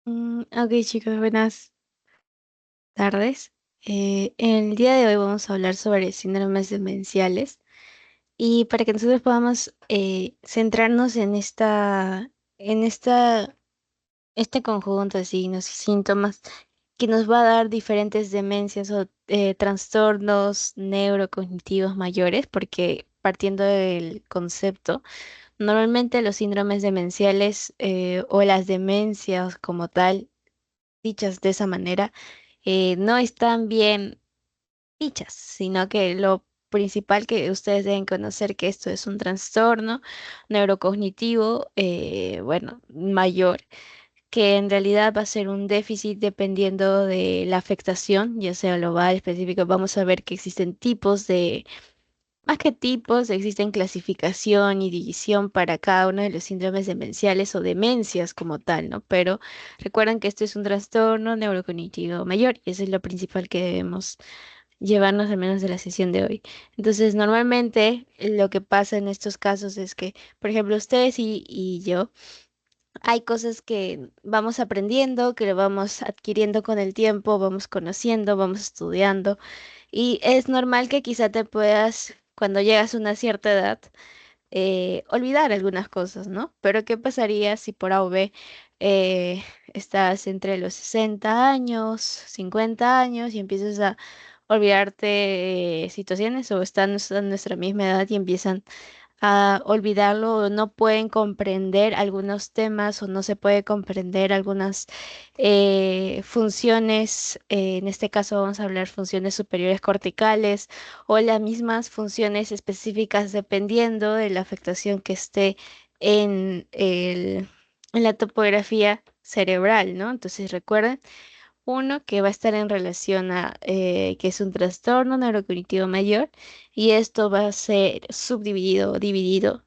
Ok, chicos, buenas tardes. El día de hoy vamos a hablar sobre síndromes demenciales y para que nosotros podamos centrarnos en este conjunto de signos y síntomas que nos va a dar diferentes demencias o trastornos neurocognitivos mayores, porque partiendo del concepto, normalmente los síndromes demenciales o las demencias como tal, dichas de esa manera, no están bien dichas, sino que lo principal que ustedes deben conocer que esto es un trastorno neurocognitivo, bueno, mayor, que en realidad va a ser un déficit dependiendo de la afectación, ya sea global, específico. Vamos a ver que existen tipos de más que tipos, existen clasificación y división para cada uno de los síndromes demenciales o demencias como tal, ¿no? Pero recuerden que esto es un trastorno neurocognitivo mayor y eso es lo principal que debemos llevarnos al menos de la sesión de hoy. Entonces, normalmente lo que pasa en estos casos es que, por ejemplo, ustedes y yo, hay cosas que vamos aprendiendo, que lo vamos adquiriendo con el tiempo, vamos conociendo, vamos estudiando. Y es normal que quizá te puedas, cuando llegas a una cierta edad, olvidar algunas cosas, ¿no? Pero ¿qué pasaría si por A o B estás entre los 60 años, 50 años y empiezas a olvidarte situaciones o están en nuestra misma edad y empiezan a olvidarlo o no pueden comprender algunos temas o no se puede comprender algunas funciones, en este caso vamos a hablar funciones superiores corticales o las mismas funciones específicas dependiendo de la afectación que esté en la topografía cerebral, ¿no? Entonces recuerden uno que va a estar en relación a que es un trastorno neurocognitivo mayor y esto va a ser subdividido o dividido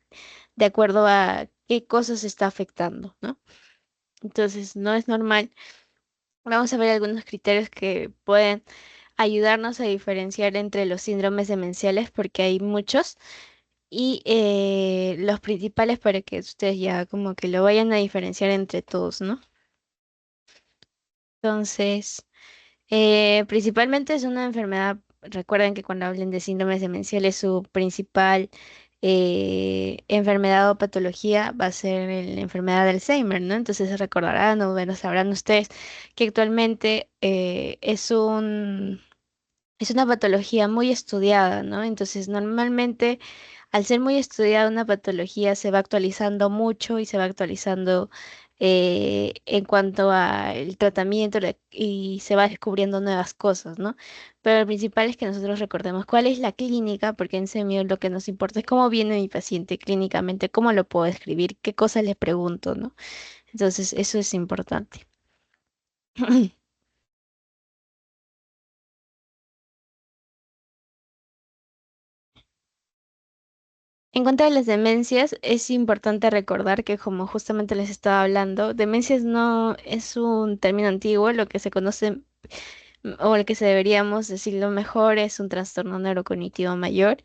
de acuerdo a qué cosas está afectando, ¿no? Entonces, no es normal. Vamos a ver algunos criterios que pueden ayudarnos a diferenciar entre los síndromes demenciales porque hay muchos y los principales para que ustedes ya como que lo vayan a diferenciar entre todos, ¿no? Entonces, principalmente es una enfermedad, recuerden que cuando hablen de síndromes demenciales, su principal enfermedad o patología va a ser la enfermedad de Alzheimer, ¿no? Entonces se recordarán o bueno, sabrán ustedes que actualmente es una patología muy estudiada, ¿no? Entonces normalmente al ser muy estudiada una patología se va actualizando mucho y se va actualizando en cuanto al tratamiento y se va descubriendo nuevas cosas, ¿no? Pero lo principal es que nosotros recordemos cuál es la clínica, porque en semio lo que nos importa es cómo viene mi paciente clínicamente, cómo lo puedo escribir, qué cosas le pregunto, ¿no? Entonces eso es importante. En cuanto a las demencias, es importante recordar que, como justamente les estaba hablando, demencias no es un término antiguo, lo que se conoce o el que se deberíamos decirlo mejor es un trastorno neurocognitivo mayor.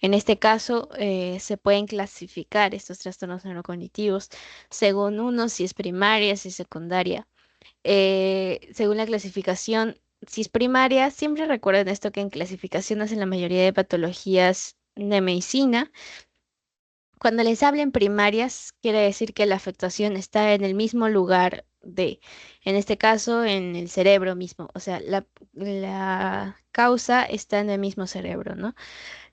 En este caso, se pueden clasificar estos trastornos neurocognitivos según uno, si es primaria, si es secundaria. Según la clasificación, si es primaria, siempre recuerden esto que en clasificaciones en la mayoría de patologías de medicina, cuando les hablen primarias, quiere decir que la afectación está en el mismo lugar en este caso, en el cerebro mismo. O sea, la causa está en el mismo cerebro, ¿no?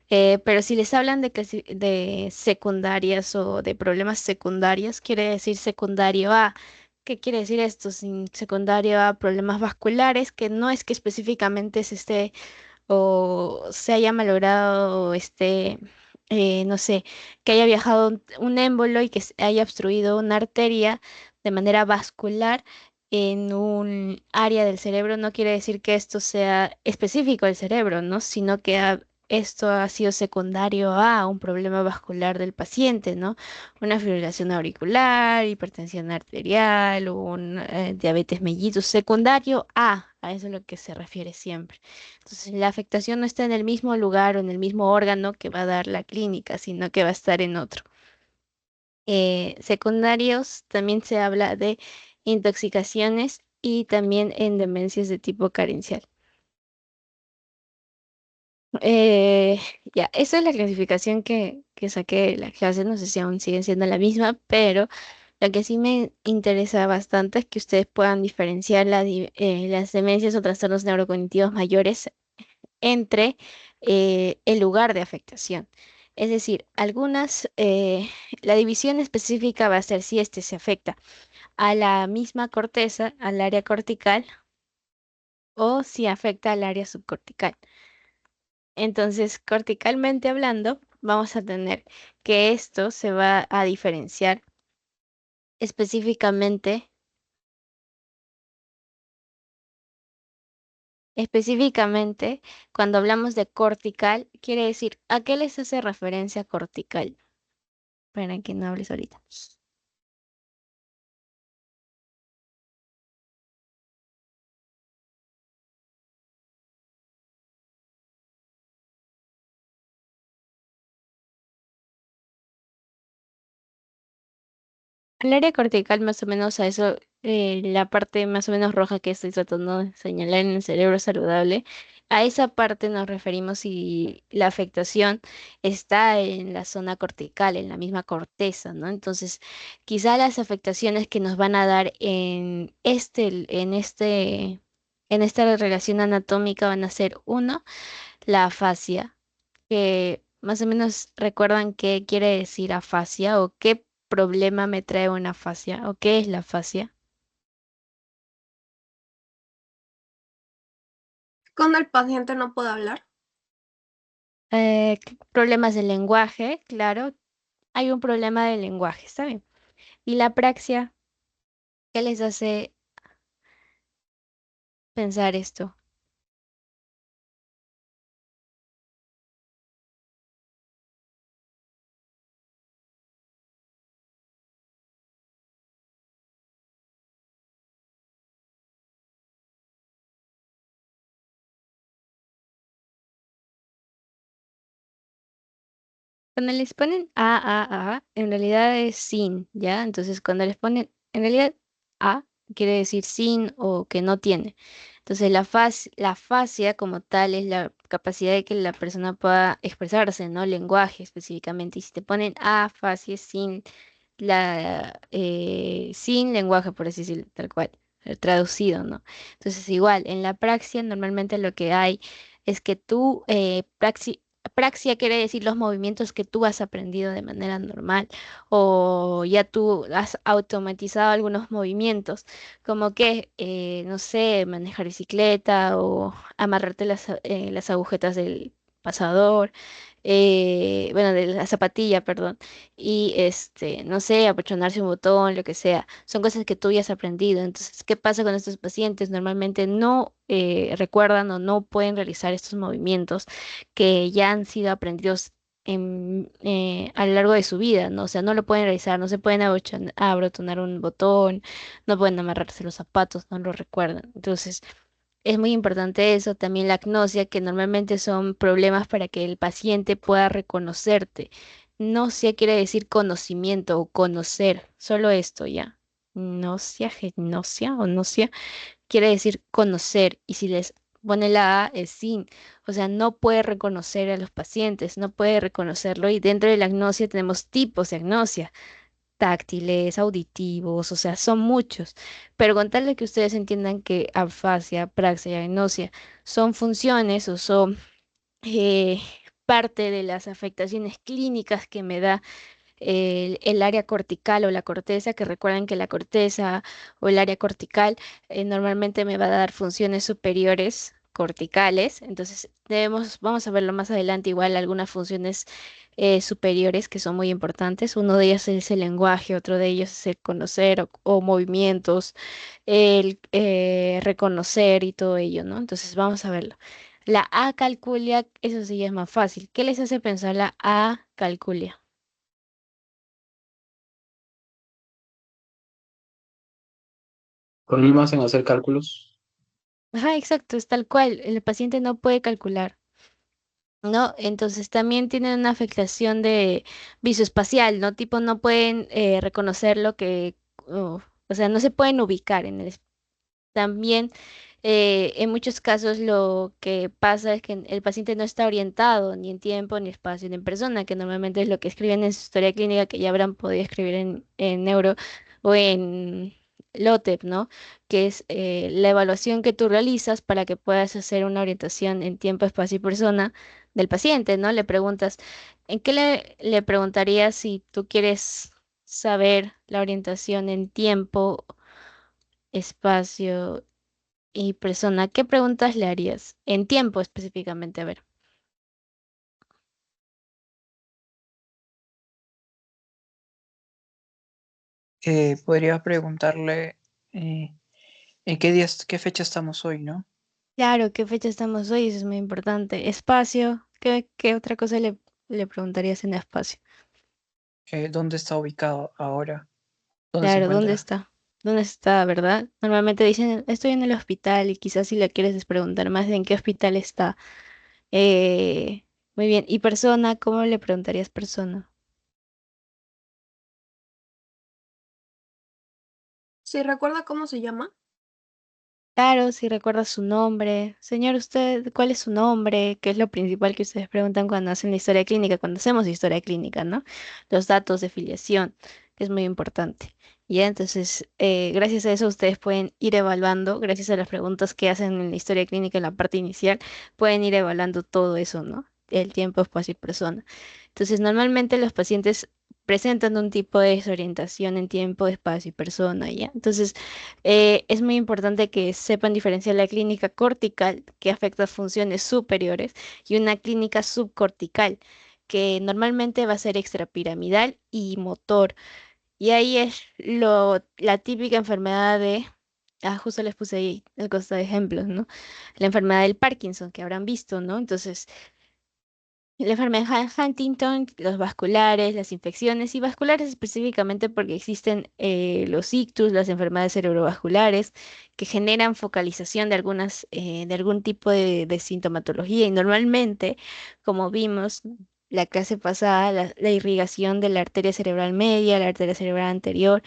Pero si les hablan de secundarias o de problemas secundarios, quiere decir secundario A. ¿Qué quiere decir esto? Secundario a problemas vasculares, que no es que específicamente se esté o se haya malogrado o esté, no sé, que haya viajado un émbolo y que se haya obstruido una arteria de manera vascular en un área del cerebro, no quiere decir que esto sea específico del cerebro, ¿no? Sino que esto ha sido secundario a un problema vascular del paciente, ¿no? Una fibrilación auricular, hipertensión arterial, un diabetes mellitus secundario a eso es lo que se refiere siempre. Entonces, la afectación no está en el mismo lugar o en el mismo órgano que va a dar la clínica, sino que va a estar en otro. Secundarios, también se habla de intoxicaciones y también en demencias de tipo carencial. Eh, ya, esa es la clasificación que saqué de la clase, no sé si aún siguen siendo la misma, pero lo que sí me interesa bastante es que ustedes puedan diferenciar las demencias o trastornos neurocognitivos mayores entre el lugar de afectación. Es decir, la división específica va a ser si este se afecta a la misma corteza, al área cortical, o si afecta al área subcortical. Entonces, corticalmente hablando, vamos a tener que esto se va a diferenciar específicamente, específicamente cuando hablamos de cortical, quiere decir, ¿a qué les hace referencia cortical? Para que no hables ahorita. El área cortical más o menos a eso, la parte más o menos roja que estoy tratando de señalar en el cerebro saludable, a esa parte nos referimos si la afectación está en la zona cortical, en la misma corteza, ¿no? Entonces, quizá las afectaciones que nos van a dar en esta relación anatómica van a ser uno, la afasia, que más o menos recuerdan qué quiere decir afasia o qué problema me trae una afasia o qué es la afasia. Cuando el paciente no puede hablar. Problemas del lenguaje, claro, hay un problema del lenguaje, ¿está bien? Y la praxia, ¿qué les hace pensar esto? Cuando les ponen a, en realidad es sin, ¿ya? Entonces, cuando les ponen, en realidad a quiere decir sin o que no tiene. Entonces, la fascia como tal es la capacidad de que la persona pueda expresarse, ¿no? Lenguaje específicamente. Y si te ponen a, fascia es sin lenguaje, por así decirlo, tal cual, traducido, ¿no? Entonces, igual, en la praxia normalmente lo que hay es que praxia quiere decir los movimientos que tú has aprendido de manera normal o ya tú has automatizado algunos movimientos, como que, no sé, manejar bicicleta o amarrarte las agujetas del pasador, bueno, de la zapatilla, perdón, y no sé, apuchonarse un botón, lo que sea. Son cosas que tú ya has aprendido. Entonces, ¿qué pasa con estos pacientes? Normalmente no recuerdan o no pueden realizar estos movimientos que ya han sido aprendidos a lo largo de su vida, ¿no? O sea, no lo pueden realizar, no se pueden abotonar un botón, no pueden amarrarse los zapatos, no lo recuerdan. Entonces, es muy importante eso, también la agnosia, que normalmente son problemas para que el paciente pueda reconocerte. Gnosia quiere decir conocimiento o conocer, solo esto ya. Gnosia, gnosia o gnosia quiere decir conocer y si les pone la A es sin, o sea, no puede reconocer a los pacientes, no puede reconocerlo y dentro de la agnosia tenemos tipos de agnosia, táctiles, auditivos, o sea, son muchos, pero con tal de que ustedes entiendan que afasia, praxia y agnosia son funciones o son eh, parte de las afectaciones clínicas que me da el área cortical o la corteza, que recuerden que la corteza o el área cortical normalmente me va a dar funciones superiores corticales, entonces vamos a verlo más adelante, igual algunas funciones superiores que son muy importantes. Uno de ellos es el lenguaje, otro de ellos es el conocer o movimientos, el reconocer y todo ello, ¿no? Entonces vamos a verlo. La acalculia, eso sí es más fácil. ¿Qué les hace pensar la acalculia? Problemas en hacer cálculos. Ajá, exacto, es tal cual. El paciente no puede calcular, ¿no? Entonces también tienen una afectación de visoespacial, ¿no? Tipo, no pueden reconocer lo que, O sea, no se pueden ubicar en el también en muchos casos lo que pasa es que el paciente no está orientado ni en tiempo, ni espacio, ni en persona, que normalmente es lo que escriben en su historia clínica que ya habrán podido escribir en neuro o en LOTEP, ¿no? Que es la evaluación que tú realizas para que puedas hacer una orientación en tiempo, espacio y persona del paciente, ¿no? Le preguntas, ¿en qué le preguntarías si tú quieres saber la orientación en tiempo, espacio y persona? ¿Qué preguntas le harías? En tiempo específicamente, a ver. Podría preguntarle en qué días, qué fecha estamos hoy, ¿no? Claro, ¿qué fecha estamos hoy? Eso es muy importante. Espacio, ¿qué otra cosa le preguntarías en espacio? ¿Dónde está ubicado ahora? ¿Dónde se Claro, ¿dónde encuentra? está? ¿Dónde está, verdad? Normalmente dicen, estoy en el hospital y quizás si le quieres preguntar más de en qué hospital está. Eh, Muy bien. ¿Y persona? ¿Cómo le preguntarías persona? ¿Sí recuerda cómo se llama? Claro, si recuerda su nombre. Señor, ¿usted cuál es su nombre? ¿Qué es lo principal que ustedes preguntan cuando hacen la historia clínica, cuando hacemos historia clínica, ¿no? Los datos de filiación, que es muy importante. Ya, entonces, gracias a eso ustedes pueden ir evaluando, gracias a las preguntas que hacen en la historia clínica en la parte inicial, pueden ir evaluando todo eso, ¿no? El tiempo, espacio y persona. Entonces, normalmente los pacientes presentan un tipo de desorientación en tiempo, espacio y persona, ¿ya? Entonces, es muy importante que sepan diferenciar la clínica cortical, que afecta funciones superiores, y una clínica subcortical, que normalmente va a ser extrapiramidal y motor. Y ahí es la típica enfermedad de, justo les puse ahí el costo de ejemplos, ¿no? La enfermedad del Parkinson, que habrán visto, ¿no? Entonces, la enfermedad de Huntington, los vasculares, las infecciones y vasculares específicamente porque existen los ictus, las enfermedades cerebrovasculares que generan focalización de de algún tipo de sintomatología y normalmente, como vimos la clase pasada, la irrigación de la arteria cerebral media, la arteria cerebral anterior,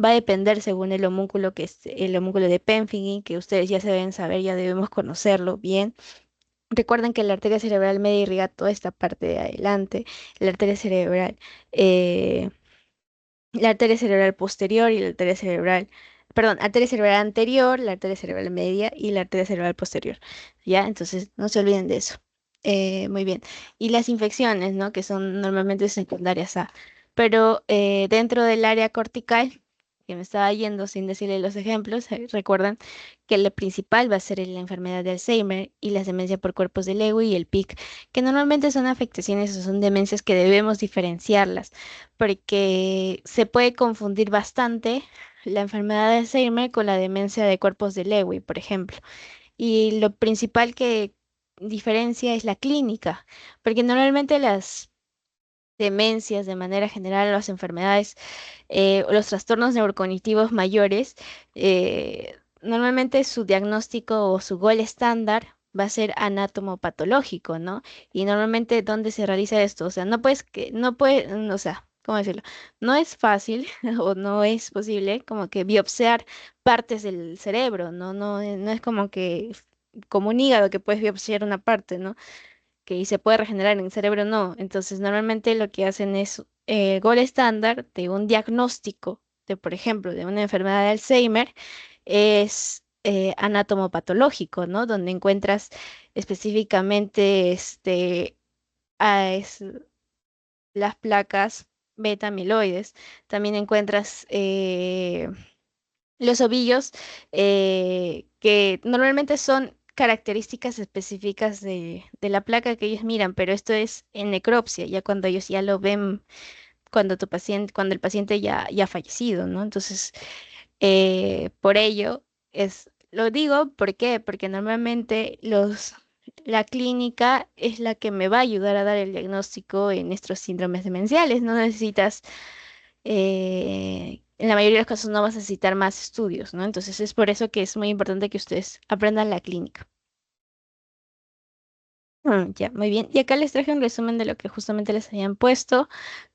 va a depender según el homúnculo que es el homúnculo de Pemphigus, que ustedes ya se deben saber, ya debemos conocerlo bien. Recuerden que la arteria cerebral media irriga toda esta parte de adelante, la arteria cerebral, eh, la arteria cerebral posterior y la arteria cerebral, perdón, arteria cerebral anterior, la arteria cerebral media y la arteria cerebral posterior. ¿Ya? Entonces, no se olviden de eso. Muy bien. Y las infecciones, ¿no? Que son normalmente secundarias a. Pero dentro del área cortical, que me estaba yendo sin decirle los ejemplos, recuerdan que la principal va a ser la enfermedad de Alzheimer y la demencia por cuerpos de Lewy y el PIC, que normalmente son afectaciones o son demencias que debemos diferenciarlas porque se puede confundir bastante la enfermedad de Alzheimer con la demencia de cuerpos de Lewy, por ejemplo. Y lo principal que diferencia es la clínica, porque normalmente las demencias, de manera general, las enfermedades o los trastornos neurocognitivos mayores, normalmente su diagnóstico o su gol estándar va a ser anatomopatológico, ¿no? Y normalmente, ¿dónde se realiza esto? O sea, no puede, o sea, ¿cómo decirlo? No es fácil o no es posible como que biopsiar partes del cerebro, ¿no? No es como que como un hígado que puedes biopsiar una parte, ¿no? Que y se puede regenerar en el cerebro, no. Entonces, normalmente lo que hacen es el gol estándar de un diagnóstico de, por ejemplo, de una enfermedad de Alzheimer, es anatomopatológico, ¿no? Donde encuentras específicamente las placas beta amiloides. También encuentras los ovillos, que normalmente son características específicas de la placa que ellos miran, pero esto es en necropsia, ya cuando ellos ya lo ven, cuando el paciente ya ha fallecido, ¿no? Entonces, por ello lo digo, ¿por qué? Porque normalmente la clínica es la que me va a ayudar a dar el diagnóstico en estos síndromes demenciales. No necesitas en la mayoría de los casos no vas a necesitar más estudios, ¿no? Entonces es por eso que es muy importante que ustedes aprendan la clínica. Ya, muy bien. Y acá les traje un resumen de lo que justamente les habían puesto.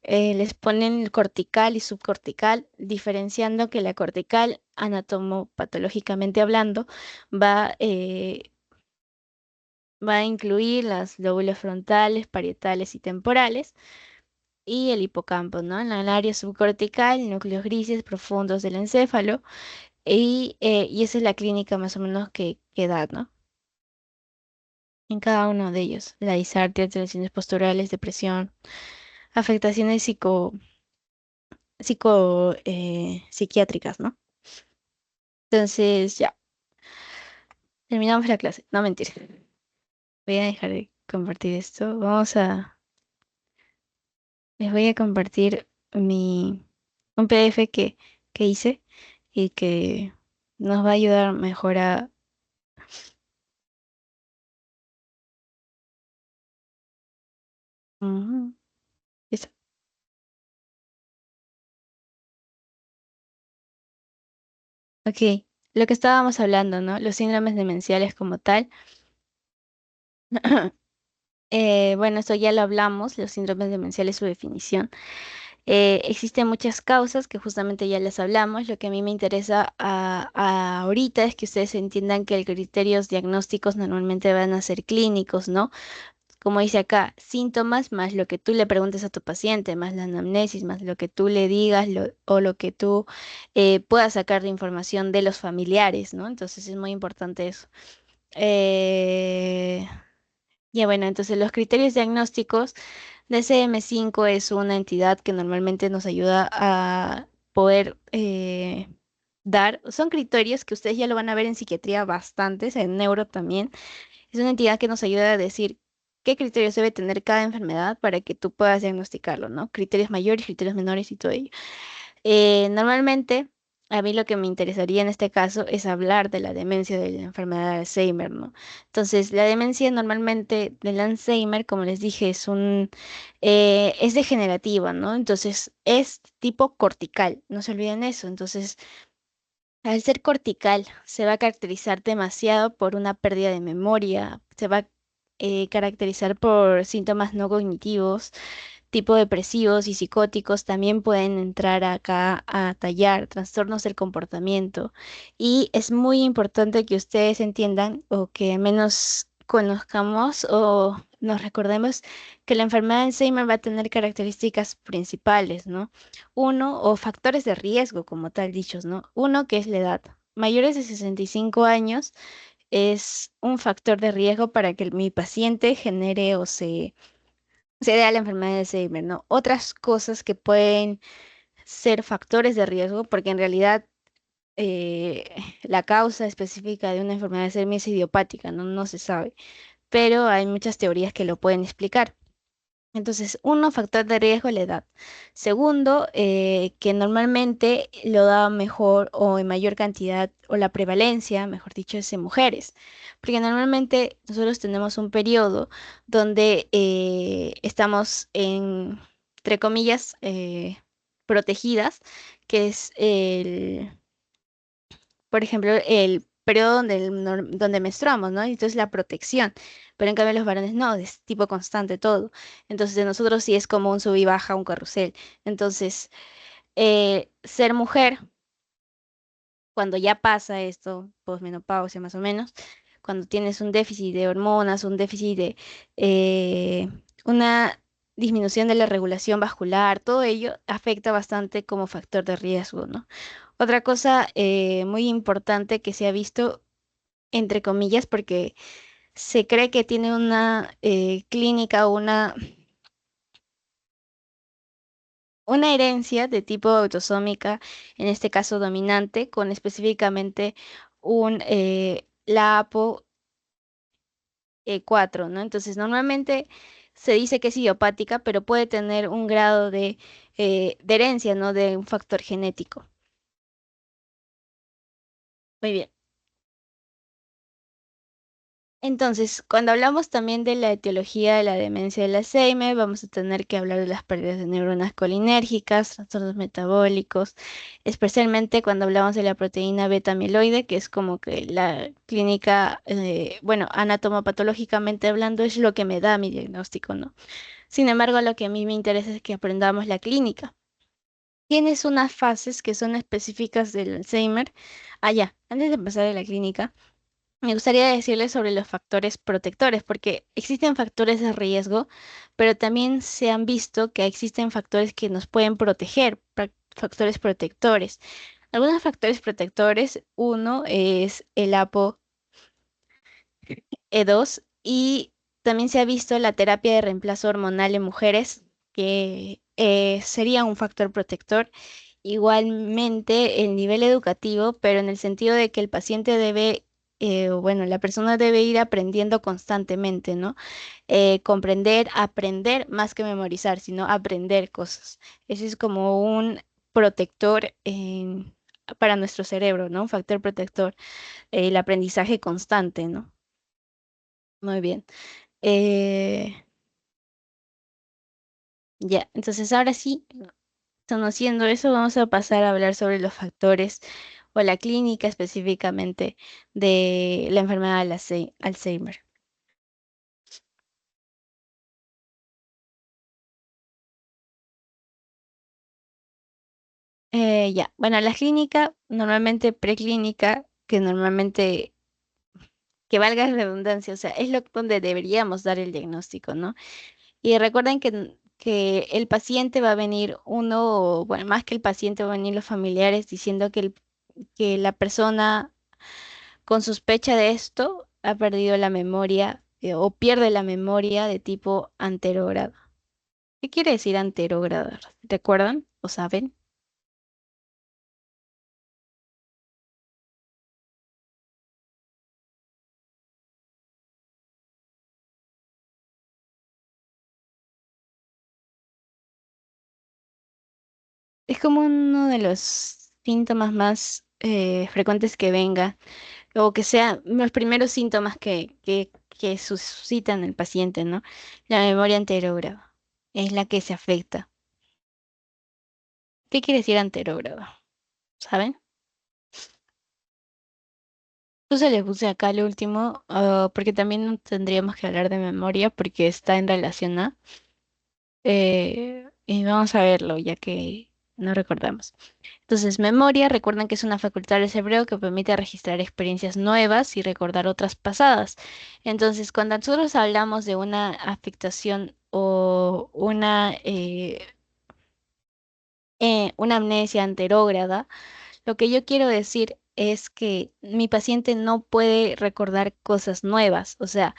Les ponen el cortical y subcortical, diferenciando que la cortical, anatomopatológicamente hablando, va, eh, va a incluir las lóbulos frontales, parietales y temporales, y el hipocampo, ¿no? En el área subcortical, núcleos grises profundos del encéfalo, y esa es la clínica más o menos que da, ¿no? En cada uno de ellos, la disartria, alteraciones posturales, depresión, afectaciones psiquiátricas, ¿no? Entonces, ya, terminamos la clase. No, mentira. Voy a dejar de compartir esto. Les voy a compartir un PDF que hice y que nos va a ayudar mejor a... Ujú, listo. Ok, lo que estábamos hablando, ¿no? Los síndromes demenciales como tal. Bueno, esto ya lo hablamos, los síndromes demenciales, su definición. Existen muchas causas que justamente ya les hablamos. Lo que a mí me interesa ahorita es que ustedes entiendan que los criterios diagnósticos normalmente van a ser clínicos, ¿no? Como dice acá, síntomas más lo que tú le preguntes a tu paciente, más la anamnesis, más lo que tú le digas o lo que tú puedas sacar de información de los familiares, ¿no? Entonces es muy importante eso. Eh, ya bueno, entonces los criterios diagnósticos. DCM5 es una entidad que normalmente nos ayuda a poder dar, son criterios que ustedes ya lo van a ver en psiquiatría bastantes, en neuro también. Es una entidad que nos ayuda a decir qué criterios debe tener cada enfermedad para que tú puedas diagnosticarlo, ¿no? Criterios mayores, criterios menores y todo ello. Normalmente, a mí lo que me interesaría en este caso es hablar de la demencia de la enfermedad de Alzheimer, ¿no? Entonces, la demencia normalmente del Alzheimer, como les dije, es degenerativa, ¿no? Entonces, es tipo cortical, no se olviden eso. Entonces, al ser cortical, se va a caracterizar demasiado por una pérdida de memoria, se va a caracterizar por síntomas no cognitivos tipo depresivos y psicóticos también pueden entrar acá a tallar trastornos del comportamiento. Y es muy importante que ustedes entiendan o que al menos conozcamos o nos recordemos que la enfermedad de Alzheimer va a tener características principales, ¿no? Uno, o factores de riesgo, como tal dichos, ¿no? Uno, que es la edad. Mayores de 65 años es un factor de riesgo para que mi paciente genere o se dé a la enfermedad de Alzheimer, ¿no? Otras cosas que pueden ser factores de riesgo, porque en realidad eh, la causa específica de una enfermedad de Alzheimer es idiopática, ¿no? No se sabe, pero hay muchas teorías que lo pueden explicar. Entonces, uno, factor de riesgo, la edad. Segundo, que normalmente lo da mejor o en mayor cantidad, o la prevalencia, mejor dicho, es en mujeres. Porque normalmente nosotros tenemos un periodo donde estamos entre comillas, protegidas, que es por ejemplo, el periodo donde menstruamos, ¿no? Entonces la protección, pero en cambio los varones no, es tipo constante todo. Entonces de nosotros sí es como un sub y baja, un carrusel. Entonces, ser mujer, cuando ya pasa esto, posmenopausia más o menos, cuando tienes un déficit de hormonas, un déficit de una disminución de la regulación vascular, todo ello afecta bastante como factor de riesgo, ¿no? Otra cosa muy importante que se ha visto, entre comillas, porque se cree que tiene una clínica o una herencia de tipo autosómica, en este caso dominante, con específicamente la APO4, ¿no? Entonces, normalmente se dice que es idiopática, pero puede tener un grado de herencia, ¿no? De un factor genético. Muy bien. Entonces, cuando hablamos también de la etiología de la demencia del Alzheimer, vamos a tener que hablar de las pérdidas de neuronas colinérgicas, trastornos metabólicos, especialmente cuando hablamos de la proteína beta amiloide, que es como que la clínica, bueno, anatomopatológicamente hablando, es lo que me da mi diagnóstico, ¿no? Sin embargo, lo que a mí me interesa es que aprendamos la clínica. Tienes unas fases que son específicas del Alzheimer. Ah, ya, antes de pasar a la clínica. Me gustaría decirles sobre los factores protectores, porque existen factores de riesgo, pero también se han visto que existen factores que nos pueden proteger, factores protectores. Algunos factores protectores, uno es el ApoE2 y también se ha visto la terapia de reemplazo hormonal en mujeres, que sería un factor protector. Igualmente, el nivel educativo, pero en el sentido de que el paciente debe, o bueno, la persona debe ir aprendiendo constantemente, ¿no? Comprender, aprender más que memorizar, sino aprender cosas. Ese es como un protector para nuestro cerebro, ¿no? Un factor protector, el aprendizaje constante, ¿no? Muy bien. Eh, ya, entonces ahora sí. Conociendo eso, vamos a pasar a hablar sobre los factores o la clínica específicamente de la enfermedad del Alzheimer. Ya, bueno, la clínica, normalmente preclínica, que normalmente, que valga la redundancia, o sea, es lo donde deberíamos dar el diagnóstico, ¿no? Y recuerden que el paciente va a venir uno, o bueno, más que el paciente van a venir los familiares diciendo que la persona con sospecha de esto, ha perdido la memoria o pierde la memoria de tipo anterogrado. ¿Qué quiere decir anterogrado? ¿Recuerdan o saben? Es como uno de los síntomas más frecuentes que venga o que sean los primeros síntomas que suscitan el paciente, ¿no? La memoria anterogrado es la que se afecta. ¿Qué quiere decir anterogrado? ¿Saben? Entonces le puse acá el último, porque también tendríamos que hablar de memoria, porque está en relación a. Y vamos a verlo, ya que no recordamos. Entonces, memoria, recuerden que es una facultad del cerebro que permite registrar experiencias nuevas y recordar otras pasadas. Entonces, cuando nosotros hablamos de una afectación o una amnesia anterógrada, lo que yo quiero decir es que mi paciente no puede recordar cosas nuevas. O sea,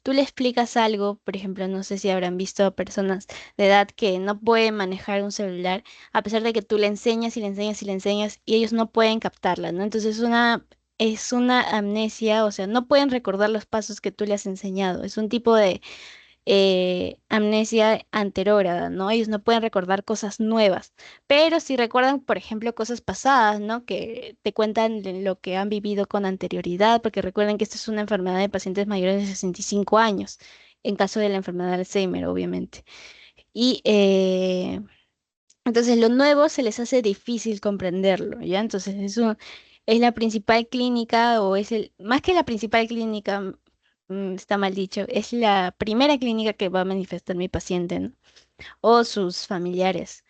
tú le explicas algo, por ejemplo, no sé si habrán visto a personas de edad que no pueden manejar un celular, a pesar de que tú le enseñas y le enseñas y le enseñas y ellos no pueden captarla, ¿no? Entonces es una amnesia, o sea, no pueden recordar los pasos que tú le has enseñado. Es un tipo de amnesia anterógrada, ¿no? Ellos no pueden recordar cosas nuevas, pero sí recuerdan, por ejemplo, cosas pasadas, ¿no? Que te cuentan de lo que han vivido con anterioridad, porque recuerden que esta es una enfermedad de pacientes mayores de 65 años, en caso de la enfermedad de Alzheimer, obviamente. Y entonces lo nuevo se les hace difícil comprenderlo, ¿ya? Entonces eso es la principal clínica o es más que la principal clínica, está mal dicho, es la primera clínica que va a manifestar mi paciente, ¿no? O sus familiares.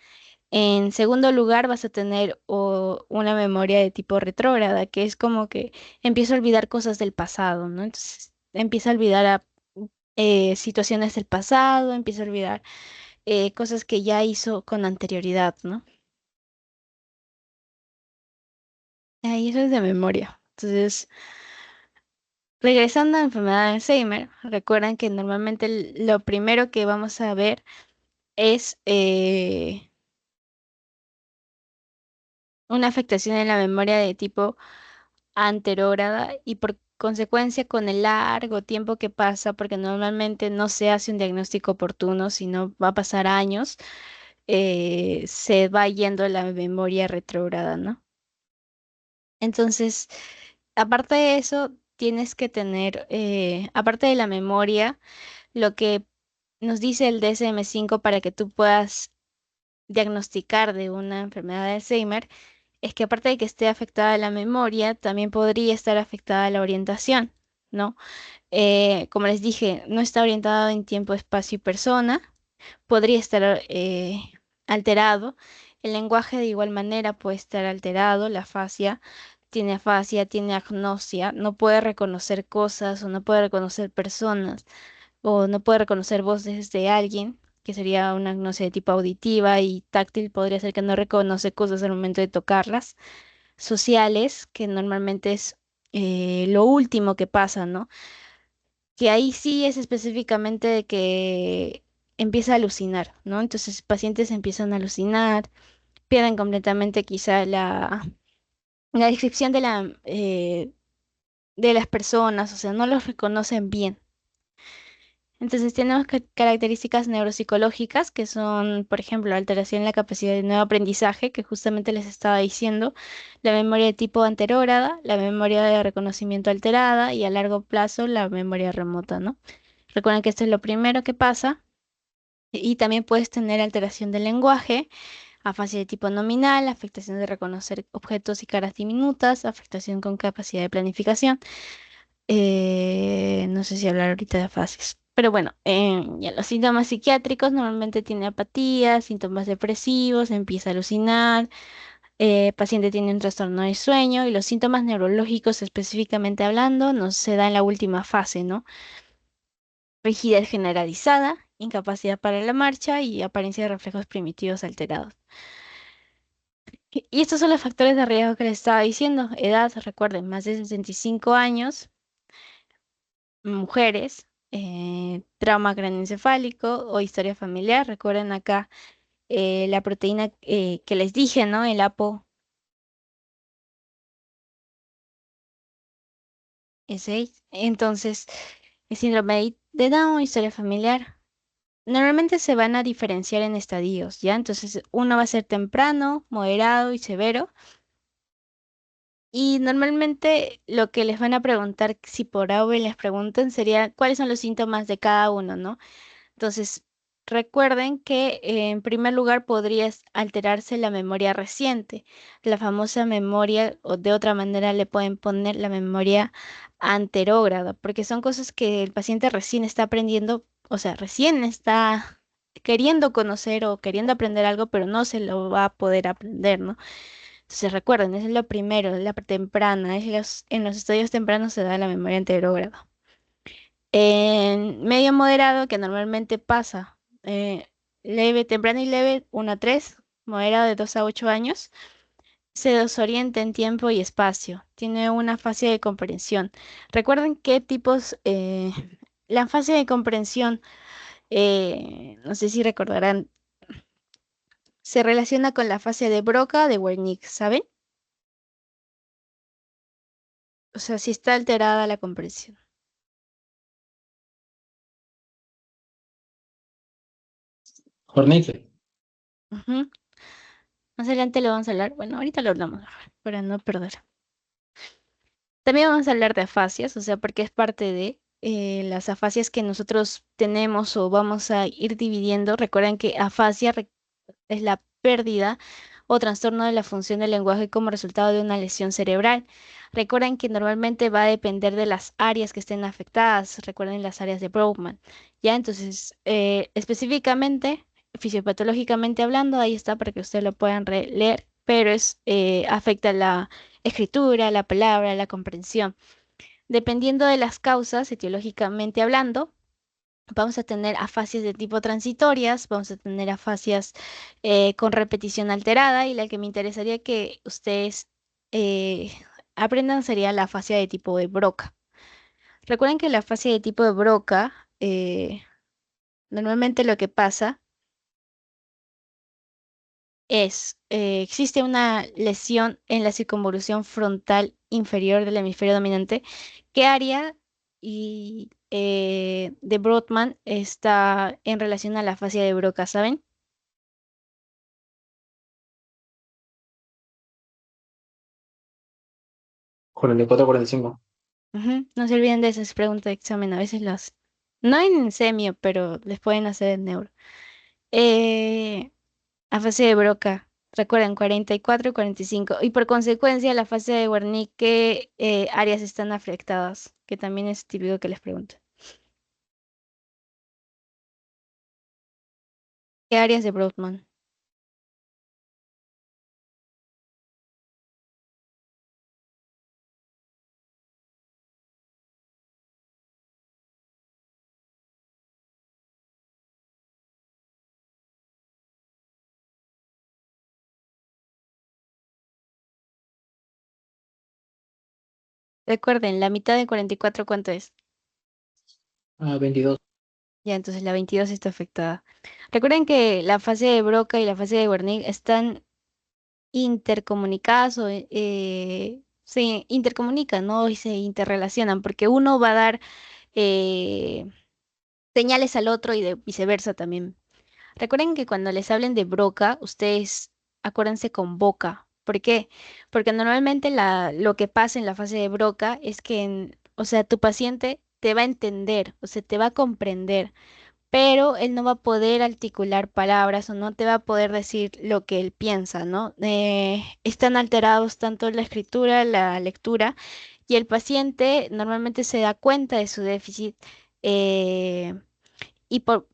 En segundo lugar, vas a tener una memoria de tipo retrógrada, que es como que empieza a olvidar cosas del pasado, ¿no? Entonces empieza a olvidar situaciones del pasado, empieza a olvidar cosas que ya hizo con anterioridad, ¿no? Ahí eso es de memoria. Entonces, regresando a la enfermedad de Alzheimer, recuerdan que normalmente lo primero que vamos a ver es una afectación en la memoria de tipo anterógrada y por consecuencia con el largo tiempo que pasa, porque normalmente no se hace un diagnóstico oportuno, sino va a pasar años, se va yendo la memoria retrógrada, ¿no? Entonces, aparte de eso, tienes que tener, aparte de la memoria, lo que nos dice el DSM-5 para que tú puedas diagnosticar de una enfermedad de Alzheimer es que aparte de que esté afectada la memoria, también podría estar afectada la orientación, ¿no? Como les dije, no está orientado en tiempo, espacio y persona, podría estar alterado. El lenguaje de igual manera puede estar alterado, la afasia, tiene agnosia, no puede reconocer cosas o no puede reconocer personas o no puede reconocer voces de alguien, que sería una agnosia de tipo auditiva, y táctil podría ser que no reconoce cosas al momento de tocarlas. Sociales, que normalmente es lo último que pasa, ¿no? Que ahí sí es específicamente de que empieza a alucinar, ¿no? Entonces pacientes empiezan a alucinar, pierden completamente quizá la descripción de las personas, o sea, no los reconocen bien. Entonces tenemos características neuropsicológicas que son, por ejemplo, alteración en la capacidad de nuevo aprendizaje, que justamente les estaba diciendo, la memoria de tipo anterógrada, la memoria de reconocimiento alterada y a largo plazo la memoria remota, ¿no? Recuerden que esto es lo primero que pasa. Y también puedes tener alteración del lenguaje, afasia de tipo nominal, afectación de reconocer objetos y caras diminutas, afectación con capacidad de planificación. No sé si hablar ahorita de afasias. Pero bueno, ya los síntomas psiquiátricos normalmente tiene apatía, síntomas depresivos, empieza a alucinar, paciente tiene un trastorno de sueño y los síntomas neurológicos específicamente hablando no se da en la última fase, ¿no? Rigidez generalizada, incapacidad para la marcha y apariencia de reflejos primitivos alterados. Y estos son los factores de riesgo que les estaba diciendo. Edad, recuerden, más de 65 años, mujeres, trauma craneoencefálico o historia familiar. Recuerden acá la proteína que les dije, ¿no? El ApoE6. Entonces, el síndrome de Down, historia familiar. Normalmente se van a diferenciar en estadios, ¿ya? Entonces, uno va a ser temprano, moderado y severo. Y normalmente lo que les van a preguntar, si por AV les preguntan, sería cuáles son los síntomas de cada uno, ¿no? Entonces, recuerden que en primer lugar podría alterarse la memoria reciente, la famosa memoria, o de otra manera le pueden poner la memoria anterógrada, porque son cosas que el paciente recién está aprendiendo, o sea, recién está queriendo conocer o queriendo aprender algo, pero no se lo va a poder aprender, ¿no? Entonces recuerden, es lo primero, la temprana, en los estadios tempranos se da la memoria anterógrada. En medio moderado, que normalmente pasa leve, temprano y leve, 1 a 3, moderado de 2 a 8 años, se desorienta en tiempo y espacio, tiene una fase de comprensión. Recuerden qué tipos, la fase de comprensión, no sé si recordarán, se relaciona con la fase de Broca de Wernicke, ¿saben? O sea, si está alterada la comprensión. Hornique. Ujú. Más adelante lo vamos a hablar. Bueno, ahorita lo hablamos mejor, para no perder. También vamos a hablar de afasias, o sea, porque es parte de las afasias que nosotros tenemos o vamos a ir dividiendo. Recuerden que es la pérdida o trastorno de la función del lenguaje como resultado de una lesión cerebral. Recuerden que normalmente va a depender de las áreas que estén afectadas. Recuerden las áreas de Brougham. Ya, entonces, específicamente, fisiopatológicamente hablando, ahí está para que ustedes lo puedan leer, pero afecta la escritura, la palabra, la comprensión. Dependiendo de las causas, etiológicamente hablando, vamos a tener afasias de tipo transitorias, vamos a tener afasias con repetición alterada, y la que me interesaría que ustedes eh, aprendan sería la afasia de tipo de Broca. Recuerden que la afasia de tipo de Broca, normalmente lo que pasa existe una lesión en la circunvolución frontal inferior del hemisferio dominante. ¿Qué área de Brodmann está en relación a la fascia de Broca, saben? 44, 45. Ujú, no se olviden de esas preguntas de examen, a veces las... No en semio, pero les pueden hacer en neuro. Eh, a fase de Broca, recuerden, 44 y 45. Y por consecuencia, la fase de Wernicke, ¿qué áreas están afectadas? Que también es típico que les pregunto. ¿Qué áreas de Brodmann? Recuerden, la mitad de 44, ¿cuánto es? 22. Ya, entonces la 22 está afectada. Recuerden que la fase de Broca y la fase de Wernicke están intercomunicadas o se intercomunican, ¿no? Y se interrelacionan, porque uno va a dar eh, señales al otro y de viceversa también. Recuerden que cuando les hablen de Broca, ustedes acuérdense con boca. ¿Por qué? Porque normalmente lo que pasa en la fase de Broca es que, o sea, tu paciente te va a entender, o sea, te va a comprender, pero él no va a poder articular palabras o no te va a poder decir lo que él piensa, ¿no? Están alterados tanto la escritura, la lectura, y el paciente normalmente se da cuenta de su déficit. eh, y por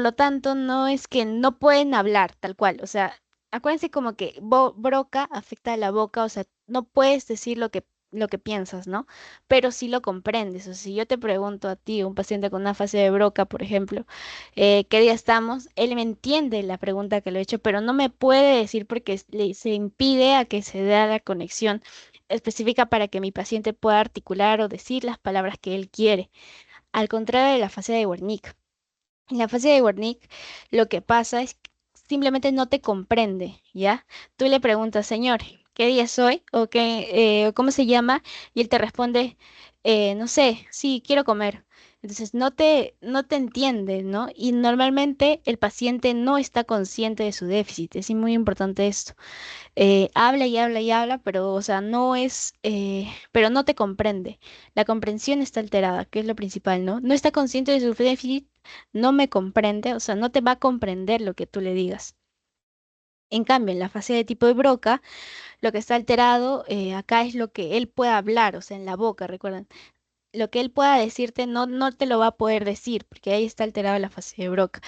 lo tanto no es que no pueden hablar tal cual, o sea, acuérdense como que broca afecta a la boca, o sea, no puedes decir lo que piensas, ¿no? Pero sí lo comprendes, o sea, si yo te pregunto a ti, un paciente con una fase de broca, por ejemplo, ¿qué día estamos? Él me entiende la pregunta que le he hecho, pero no me puede decir porque se impide a que se dé la conexión específica para que mi paciente pueda articular o decir las palabras que él quiere, al contrario de la fase de Wernicke. En la fase de Wernicke, lo que pasa es que simplemente no te comprende, ¿ya? Tú le preguntas, señor, ¿qué día es hoy? ¿O cómo se llama? Y él te responde, no sé, sí, quiero comer. Entonces no te entiende, ¿no? Y normalmente el paciente no está consciente de su déficit. Es muy importante esto. Habla y habla y habla, pero, o sea, no es, pero no te comprende. La comprensión está alterada, que es lo principal, ¿no? No está consciente de su déficit, no me comprende, o sea, no te va a comprender lo que tú le digas. En cambio, en la fase de tipo de Broca, lo que está alterado acá es lo que él pueda hablar, o sea, en la boca, recuerden. Lo que él pueda decirte no te lo va a poder decir, porque ahí está alterada la fase de Broca,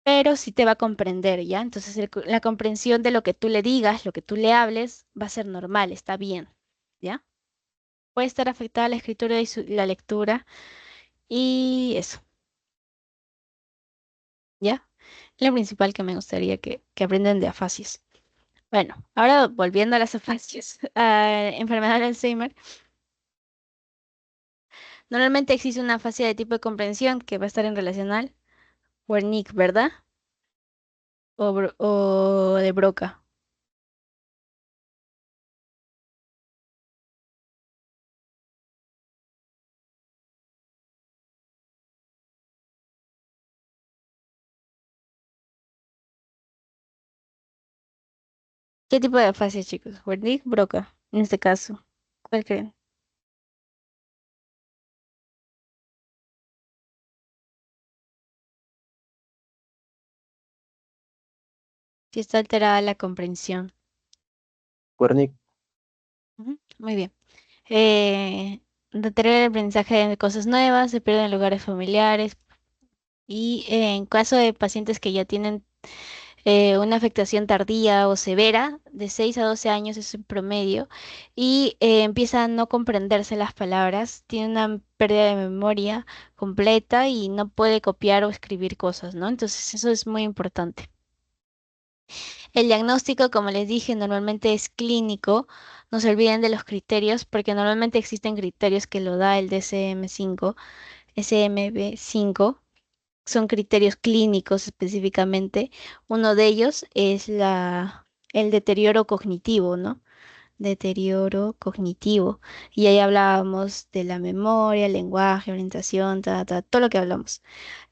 pero sí te va a comprender, ¿ya? Entonces la comprensión de lo que tú le digas, lo que tú le hables, va a ser normal, está bien, ¿ya? Puede estar afectada la escritura y la lectura y eso, ¿ya? Lo principal que me gustaría que aprendan de afasias. Bueno, ahora volviendo a las afasias, a enfermedad de Alzheimer, normalmente existe una afasia de tipo de comprensión que va a estar en relacional, Wernicke, ¿verdad? O de Broca. ¿Qué tipo de afasia, chicos? Wernicke, Broca, en este caso. ¿Cuál creen? Si está alterada la comprensión. Wernicke. Ujú, muy bien. Deteriora el aprendizaje de cosas nuevas, se pierden lugares familiares y en caso de pacientes que ya tienen una afectación tardía o severa, de 6 a 12 años es el promedio, y empieza a no comprenderse las palabras, tiene una pérdida de memoria completa y no puede copiar o escribir cosas, ¿no? Entonces eso es muy importante. El diagnóstico, como les dije, normalmente es clínico. No se olviden de los criterios, porque normalmente existen criterios que lo da el DSM-5, SMB5. Son criterios clínicos específicamente. Uno de ellos es el deterioro cognitivo, ¿no? Deterioro cognitivo. Y ahí hablábamos de la memoria, lenguaje, orientación, todo lo que hablamos.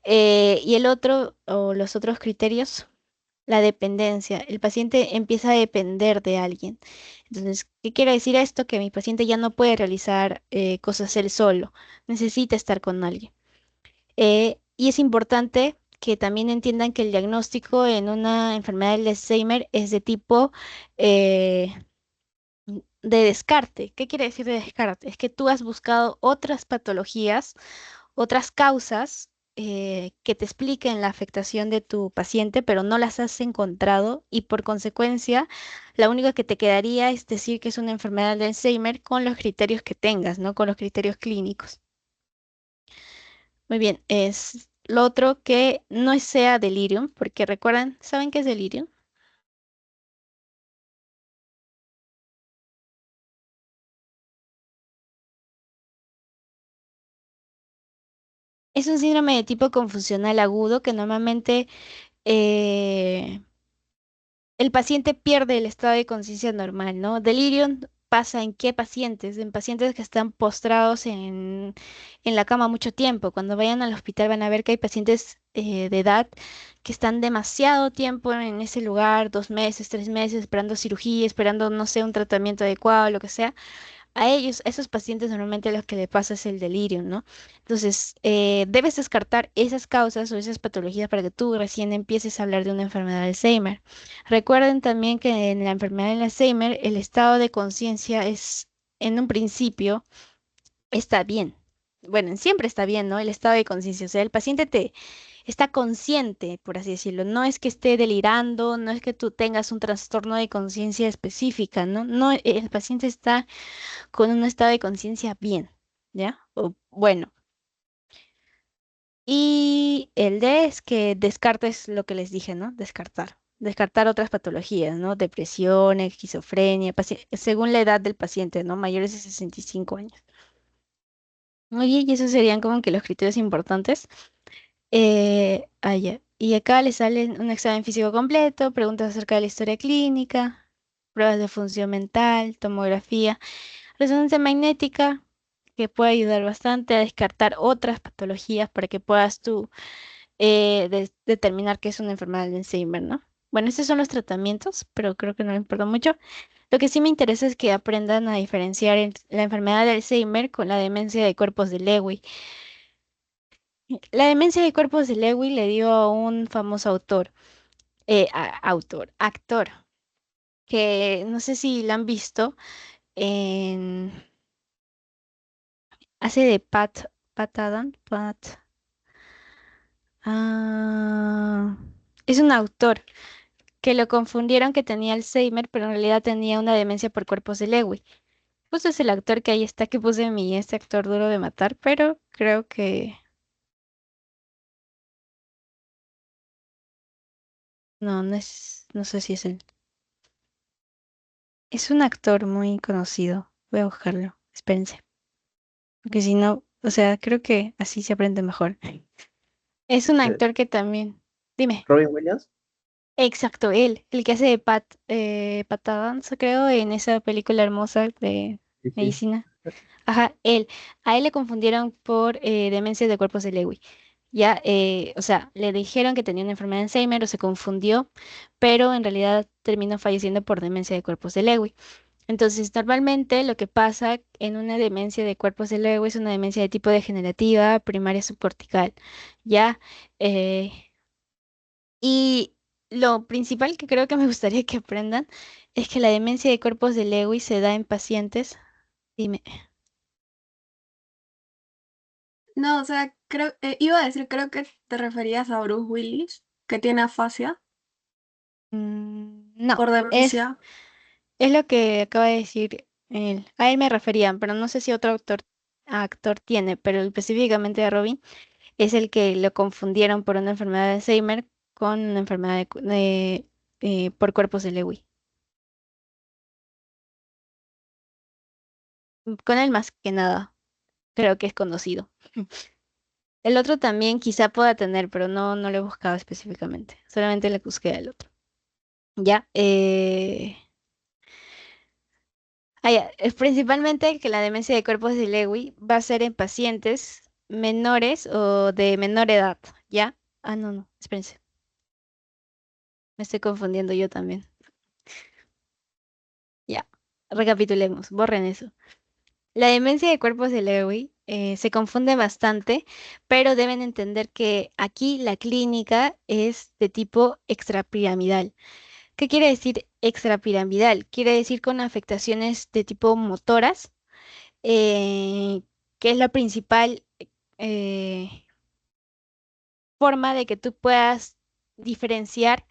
Y el otro, o los otros criterios. la dependencia. El paciente empieza a depender de alguien. Entonces, ¿qué quiere decir esto? Que mi paciente ya no puede realizar cosas él solo, necesita estar con alguien. Y es importante que también entiendan que el diagnóstico en una enfermedad del Alzheimer es de tipo eh, de descarte. ¿Qué quiere decir de descarte? Es que tú has buscado otras patologías, otras causas que te expliquen la afectación de tu paciente, pero no las has encontrado y por consecuencia, la única que te quedaría es decir que es una enfermedad de Alzheimer con los criterios que tengas, ¿no? Con los criterios clínicos. Muy bien, es lo otro que no sea delirium, porque recuerdan, ¿saben qué es delirium? Es un síndrome de tipo confusional agudo que normalmente eh, el paciente pierde el estado de conciencia normal, ¿no? Delirium pasa en qué pacientes, en pacientes que están postrados en la cama mucho tiempo. Cuando vayan al hospital van a ver que hay pacientes de edad que están demasiado tiempo en ese lugar, 2 meses, 3 meses, esperando cirugía, esperando, no sé, un tratamiento adecuado, lo que sea. A ellos, a esos pacientes normalmente lo que le pasa es el delirio, ¿no? Entonces, debes descartar esas causas o esas patologías para que tú recién empieces a hablar de una enfermedad de Alzheimer. Recuerden también que en la enfermedad de Alzheimer el estado de conciencia es, en un principio, está bien. Bueno, siempre está bien, ¿no? El estado de conciencia. O sea, el paciente te está consciente, por así decirlo. No es que esté delirando, no es que tú tengas un trastorno de conciencia específica, ¿no? No, el paciente está con un estado de conciencia bien, ¿ya? O bueno. Y el D es que descartes lo que les dije, ¿no? Descartar. Descartar otras patologías, ¿no? Depresión, esquizofrenia, según la edad del paciente, ¿no? Mayores de 65 años. Oye, y esos serían como que los criterios importantes. Ya. Y acá le salen un examen físico completo, preguntas acerca de la historia clínica, pruebas de función mental, tomografía. Resonancia magnética, que puede ayudar bastante a descartar otras patologías para que puedas tú determinar que es una enfermedad de Alzheimer, ¿no? Bueno, estos son los tratamientos, pero creo que no me importa mucho. Lo que sí me interesa es que aprendan a diferenciar la enfermedad de Alzheimer con la demencia de cuerpos de Lewy. La demencia de cuerpos de Lewy le dio a un famoso actor, que no sé si lo han visto, en, hace de Pat Adam, Ah, es un autor que lo confundieron que tenía Alzheimer, pero en realidad tenía una demencia por cuerpos de Lewy. Pues es el actor que ahí está que puse en mi este actor duro de matar, pero creo que no, no es, no sé si es él. Es un actor muy conocido. Voy a buscarlo. Espérense. Porque si no, o sea, creo que así se aprende mejor. Es un Eh, actor que también. Dime. Robin Williams. Exacto, él, el que hace de Pat Adams, creo, en esa película hermosa de Sí, sí. medicina. Ajá, él. A él le confundieron por demencia de cuerpos de Lewy. Ya, o sea, le dijeron que tenía una enfermedad de Alzheimer o se confundió, pero en realidad terminó falleciendo por demencia de cuerpos de Lewy. Entonces, normalmente lo que pasa en una demencia de cuerpos de Lewy es una demencia de tipo degenerativa primaria subcortical. Ya, eh, y lo principal que creo que me gustaría que aprendan es que la demencia de cuerpos de Lewy se da en pacientes. Dime. No, o sea, iba a decir, creo que te referías a Bruce Willis, que tiene afasia No, por demencia. es lo que acaba de decir él. A él me referían, pero no sé si otro actor tiene, pero específicamente a Robin es el que lo confundieron por una enfermedad de Alzheimer con una enfermedad por cuerpos de Lewy. Con él más que nada, creo que es conocido. El otro también quizá pueda tener, pero no lo he buscado específicamente. Solamente le busqué al otro. Ya. Ya, es principalmente que la demencia de cuerpos de Lewy va a ser en pacientes menores o de menor edad. ¿Ya? Ah, no, no. Espérense. Me estoy confundiendo yo también. Ya, recapitulemos, borren eso. La demencia de cuerpos de Lewy se confunde bastante, pero deben entender que aquí la clínica es de tipo extrapiramidal. ¿Qué quiere decir extrapiramidal? Quiere decir con afectaciones de tipo motoras, eh, que es la principal eh, forma de que tú puedas diferenciar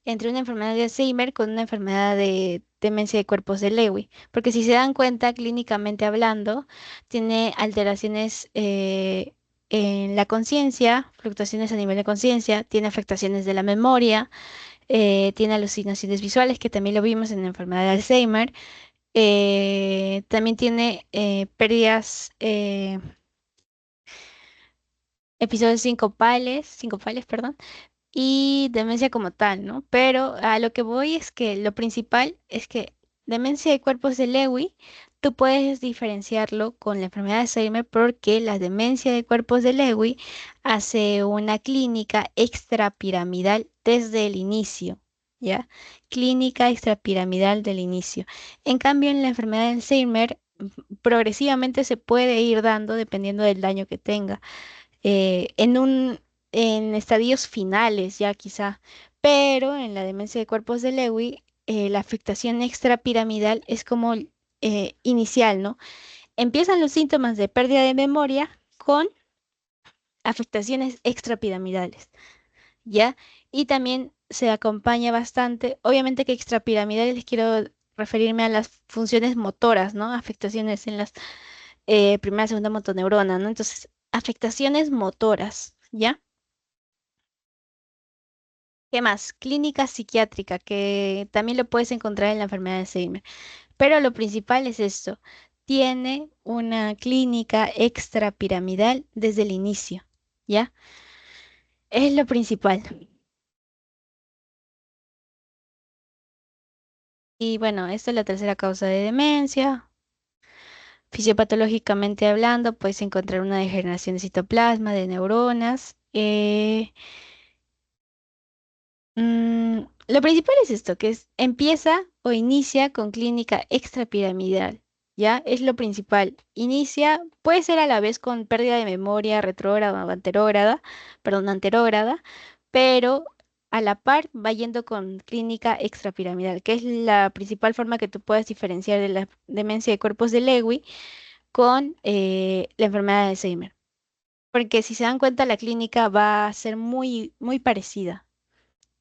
entre una enfermedad de Alzheimer con una enfermedad de demencia de cuerpos de Lewy. Porque si se dan cuenta, clínicamente hablando, tiene alteraciones en la conciencia, fluctuaciones a nivel de conciencia, tiene afectaciones de la memoria, tiene alucinaciones visuales, que también lo vimos en la enfermedad de Alzheimer. También tiene pérdidas, episodios sincopales, perdón, y demencia como tal, ¿no? Pero a lo que voy es que lo principal es que demencia de cuerpos de Lewy, tú puedes diferenciarlo con la enfermedad de Alzheimer porque la demencia de cuerpos de Lewy hace una clínica extrapiramidal desde el inicio, ¿ya? Clínica extrapiramidal del inicio. En cambio, en la enfermedad de Alzheimer, progresivamente se puede ir dando dependiendo del daño que tenga en estadios finales ya quizá, pero en la demencia de cuerpos de Lewy, la afectación extrapiramidal es como inicial, ¿no? Empiezan los síntomas de pérdida de memoria con afectaciones extrapiramidales, ¿ya? Y también se acompaña bastante, obviamente que extrapiramidales quiero referirme a las funciones motoras, ¿no? Afectaciones en las primera, segunda motoneurona, ¿no? Entonces, afectaciones motoras, ¿ya? ¿Qué más? Clínica psiquiátrica, que también lo puedes encontrar en la enfermedad de Alzheimer. Pero lo principal es esto. Tiene una clínica extrapiramidal desde el inicio, ¿ya? Es lo principal. Y bueno, esta es la tercera causa de demencia. Fisiopatológicamente hablando, puedes encontrar una degeneración de citoplasma, de neuronas. Lo principal es esto, que empieza o inicia con clínica extrapiramidal, ¿ya? Es lo principal. Inicia, puede ser a la vez con pérdida de memoria retrógrada o anterógrada, perdón, anterógrada, pero a la par va yendo con clínica extrapiramidal, que es la principal forma que tú puedes diferenciar de la demencia de cuerpos de Lewy con la enfermedad de Alzheimer. Porque si se dan cuenta, la clínica va a ser muy, muy parecida,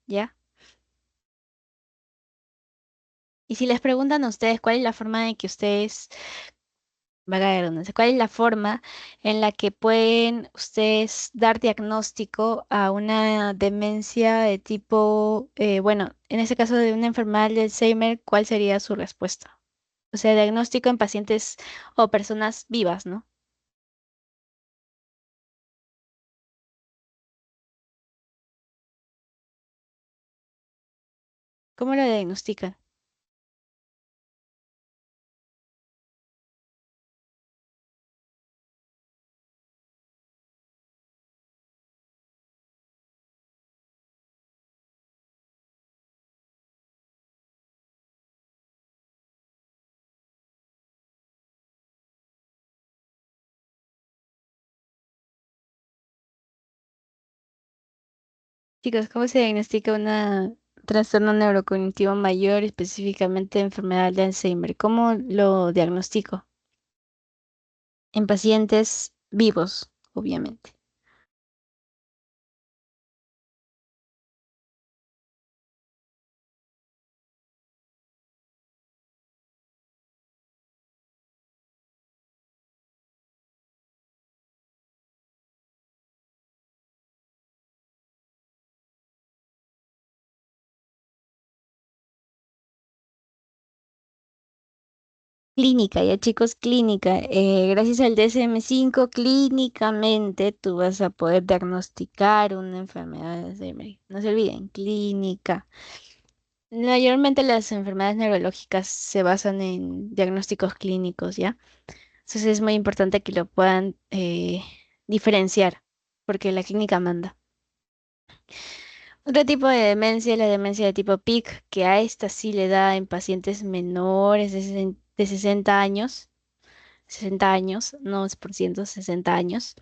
¿ya? Y si les preguntan a ustedes cuál es la forma en que ustedes, valga la redundancia, cuál es la forma en la que pueden ustedes dar diagnóstico a una demencia de tipo, bueno, en este caso de una enfermedad de Alzheimer, ¿cuál sería su respuesta? O sea, diagnóstico en pacientes o personas vivas, ¿no? ¿Cómo lo diagnostican? Chicos, ¿cómo se diagnostica una trastorno neurocognitivo mayor, específicamente enfermedad de Alzheimer? ¿Cómo lo diagnostico? En pacientes vivos, obviamente. Clínica, ya chicos, clínica. Gracias al DSM-5, clínicamente tú vas a poder diagnosticar una enfermedad de Alzheimer. No se olviden, clínica. Mayormente las enfermedades neurológicas se basan en diagnósticos clínicos, ¿ya? Entonces es muy importante que lo puedan diferenciar, porque la clínica manda. Otro tipo de demencia es la demencia de tipo PIC, que a esta sí le da en pacientes menores de 60 años, 60 años, no es por ciento, 60 años.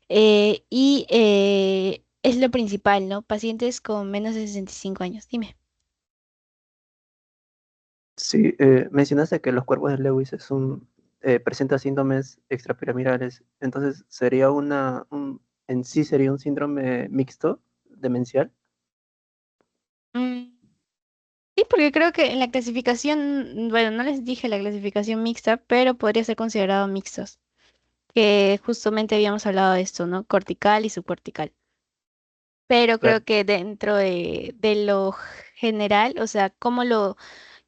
Es lo principal, ¿no? Pacientes con menos de 65 años. Dime. Sí, mencionaste que los cuerpos de Lewis presenta síndromes extrapiramidales, entonces en sí sería un síndrome mixto demencial. Mm, sí, porque creo que en la clasificación, bueno, no les dije la clasificación mixta, pero podría ser considerado mixtos, que justamente habíamos hablado de esto, ¿no? Cortical y subcortical. Pero creo Claro, que dentro de lo general, o sea,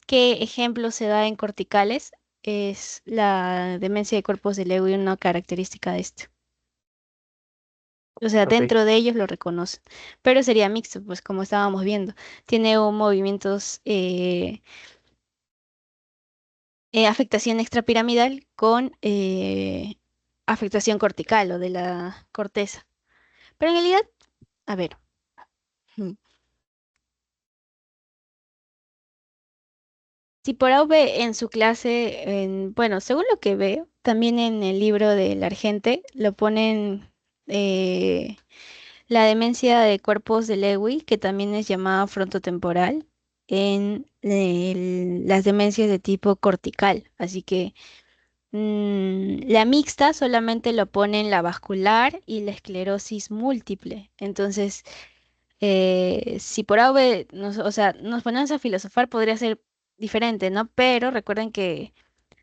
qué ejemplo se da en corticales, es la demencia de cuerpos de Lewy una característica de esto. O sea, ok, dentro de ellos lo reconocen. Pero sería mixto, pues como estábamos viendo. Tiene movimientos, afectación extrapiramidal con afectación cortical o de la corteza. Pero en realidad, a ver. Si por A ve en su clase, bueno, según lo que veo, también en el libro de la Argente lo ponen eh, la demencia de cuerpos de Lewy, que también es llamada frontotemporal, en las demencias de tipo cortical. Así que la mixta solamente lo ponen la vascular y la esclerosis múltiple. Entonces, si por A o B o sea, nos ponemos a filosofar, podría ser diferente, ¿no? Pero recuerden que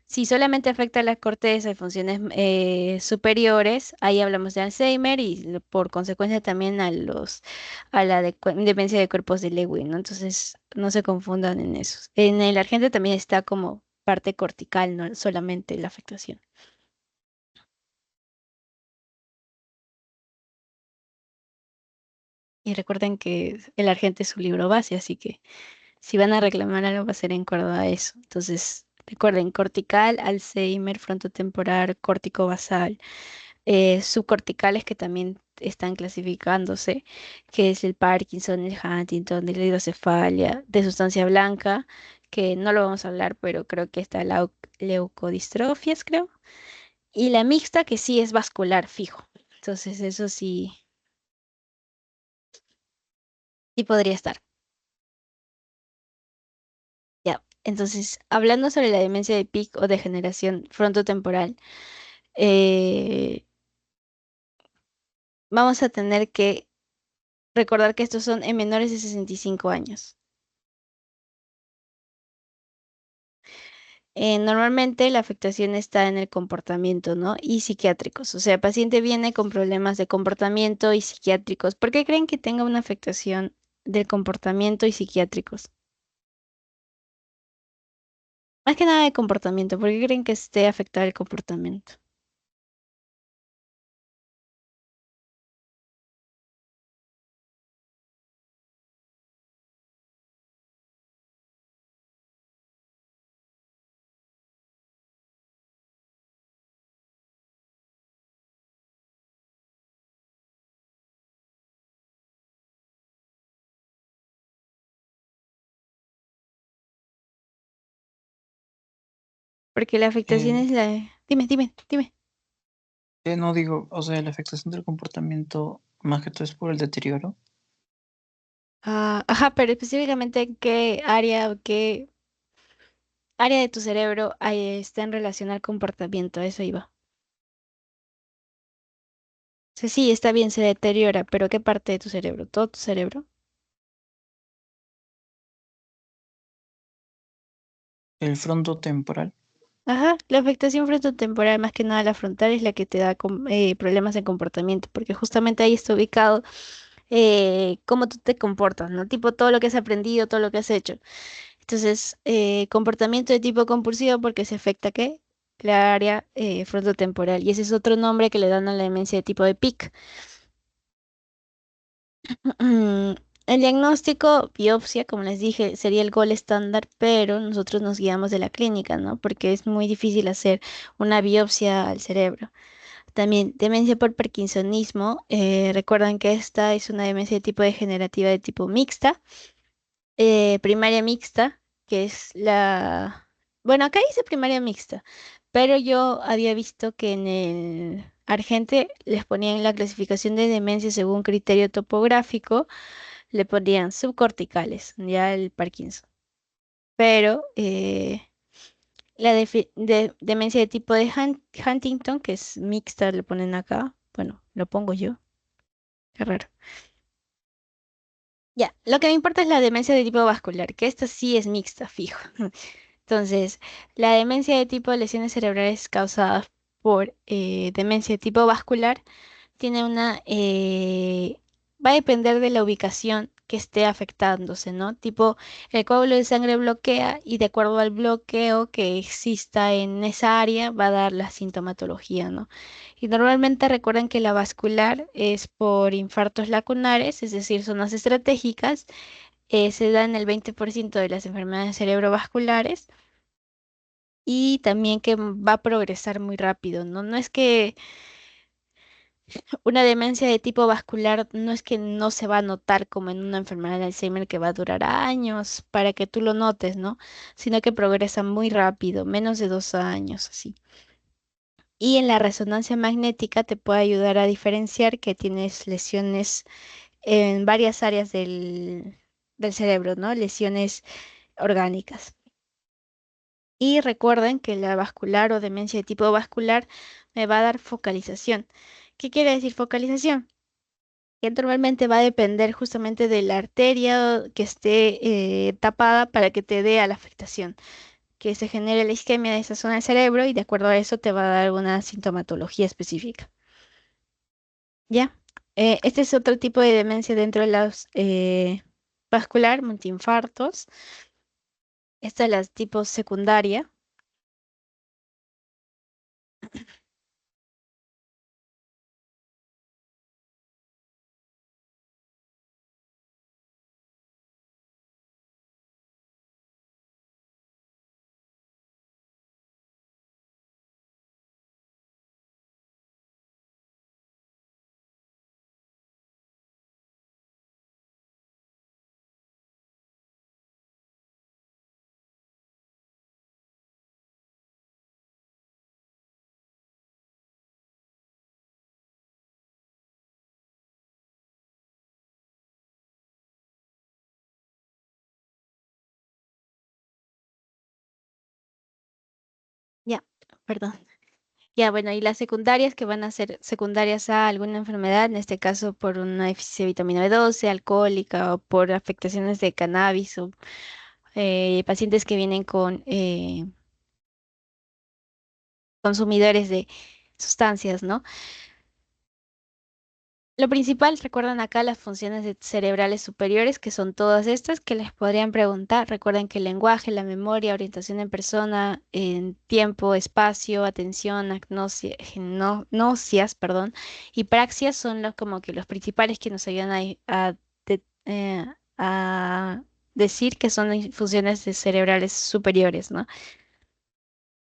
si solamente afecta a la corteza y funciones superiores, ahí hablamos de Alzheimer y por consecuencia también a la demencia de cuerpos de Lewy, ¿no? Entonces, no se confundan en eso. En el argente también está como parte cortical, no solamente la afectación. Y recuerden que el argente es su libro base, así que si van a reclamar algo, va a ser en cuerda a eso. Entonces, recuerden, cortical, Alzheimer, frontotemporal, córtico basal, subcorticales que también están clasificándose, que es el Parkinson, el Huntington, la hidrocefalia, de sustancia blanca, que no lo vamos a hablar, pero creo que está la leucodistrofias, creo. Y la mixta, que sí es vascular fijo. Entonces, eso sí, sí podría estar. Ya. Entonces, hablando sobre la demencia de PIC o degeneración frontotemporal, eh, vamos a tener que recordar que estos son en menores de 65 años. Normalmente la afectación está en el comportamiento, ¿no? Y psiquiátricos. O sea, el paciente viene con problemas de comportamiento y psiquiátricos. ¿Por qué creen que tenga una afectación del comportamiento y psiquiátricos? Más que nada de comportamiento. ¿Por qué creen que esté afectado el comportamiento? Porque la afectación Eh, es la... Dime, dime, dime. no digo, o sea, la afectación del comportamiento más que todo es por el deterioro. Ah, ajá, pero específicamente en qué área o qué área de tu cerebro está en relación al comportamiento. A eso iba. O sea, sí, está bien, se deteriora, pero ¿qué parte de tu cerebro? ¿Todo tu cerebro? El frontotemporal. Ajá, la afectación frontotemporal, más que nada la frontal, es la que te da problemas de comportamiento, porque justamente ahí está ubicado cómo tú te comportas, ¿no? Tipo todo lo que has aprendido, todo lo que has hecho. Entonces, comportamiento de tipo compulsivo porque se afecta, ¿qué? La área frontotemporal. Y ese es otro nombre que le dan a la demencia de tipo de PIC. El diagnóstico, biopsia, como les dije, sería el gol estándar, pero nosotros nos guiamos de la clínica, ¿no? Porque es muy difícil hacer una biopsia al cerebro. También demencia por parkinsonismo. Recuerdan que esta es una demencia de tipo degenerativa de tipo mixta, primaria mixta, que es la... Bueno, acá dice primaria mixta, pero yo había visto que en el Argente les ponían la clasificación de demencia según criterio topográfico, le ponían subcorticales, ya el Parkinson. Pero la demencia de tipo de Huntington, que es mixta, le ponen acá. Bueno, lo pongo yo. Qué raro. Ya, lo que me importa es la demencia de tipo vascular, que esta sí es mixta, fijo. Entonces, la demencia de tipo lesiones cerebrales causadas por demencia de tipo vascular tiene va a depender de la ubicación que esté afectándose, ¿no? Tipo, el coágulo de sangre bloquea y de acuerdo al bloqueo que exista en esa área va a dar la sintomatología, ¿no? Y normalmente recuerden que la vascular es por infartos lacunares, es decir, zonas estratégicas, se da en el 20% de las enfermedades cerebrovasculares y también que va a progresar muy rápido, ¿no? No es que una demencia de tipo vascular no es que no se va a notar como en una enfermedad de Alzheimer que va a durar años para que tú lo notes, ¿no? Sino que progresa muy rápido, menos de 2 años, así. Y en la resonancia magnética te puede ayudar a diferenciar que tienes lesiones en varias áreas del cerebro, ¿no? Lesiones orgánicas. Y recuerden que la vascular o demencia de tipo vascular me va a dar focalización. ¿Qué quiere decir focalización? Que normalmente va a depender justamente de la arteria que esté tapada para que te dé a la afectación, que se genere la isquemia de esa zona del cerebro y de acuerdo a eso te va a dar una sintomatología específica. ¿Ya? Este es otro tipo de demencia dentro de las vascular, multiinfartos. Esta es la tipo secundaria. Ya, perdón. Ya, bueno, y las secundarias que van a ser secundarias a alguna enfermedad, en este caso por una deficiencia de vitamina B12, alcohólica o por afectaciones de cannabis o pacientes que vienen con consumidores de sustancias, ¿no? Lo principal, recuerdan acá las funciones cerebrales superiores, que son todas estas que les podrían preguntar. Recuerden que el lenguaje, la memoria, orientación en persona, en tiempo, espacio, atención, perdón, y praxias son los como que los principales que nos ayudan a decir que son las funciones cerebrales superiores, ¿no?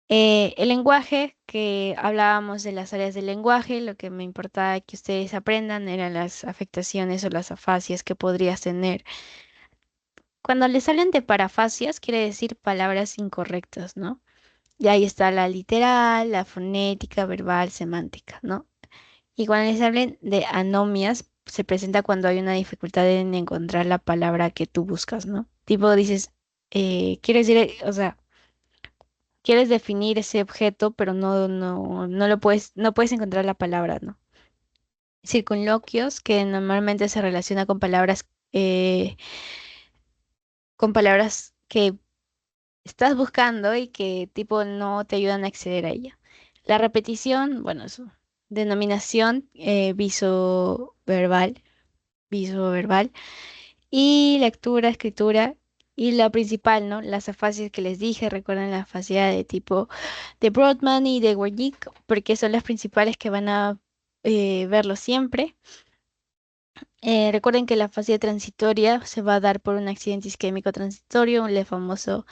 El lenguaje, que hablábamos de las áreas del lenguaje, lo que me importaba que ustedes aprendan eran las afectaciones o las afasias que podrías tener. Cuando les salen de parafasias, quiere decir palabras incorrectas, ¿no? Y ahí está la literal, la fonética, verbal, semántica, ¿no? Y cuando les hablen de anomias, se presenta cuando hay una dificultad en encontrar la palabra que tú buscas, ¿no? Tipo dices, quiere decir, o sea, quieres definir ese objeto, pero no lo no puedes encontrar la palabra, ¿no? Circunloquios, que normalmente se relaciona con palabras que estás buscando y que tipo no te ayudan a acceder a ella. La repetición, bueno, eso. Denominación visoverbal. Y lectura, escritura. Y la principal, ¿no? Las afasias que les dije, recuerden la afasia de tipo de Brodmann y de Wernicke, porque son las principales que van a verlo siempre. Recuerden que la afasia transitoria se va a dar por un accidente isquémico transitorio, el famoso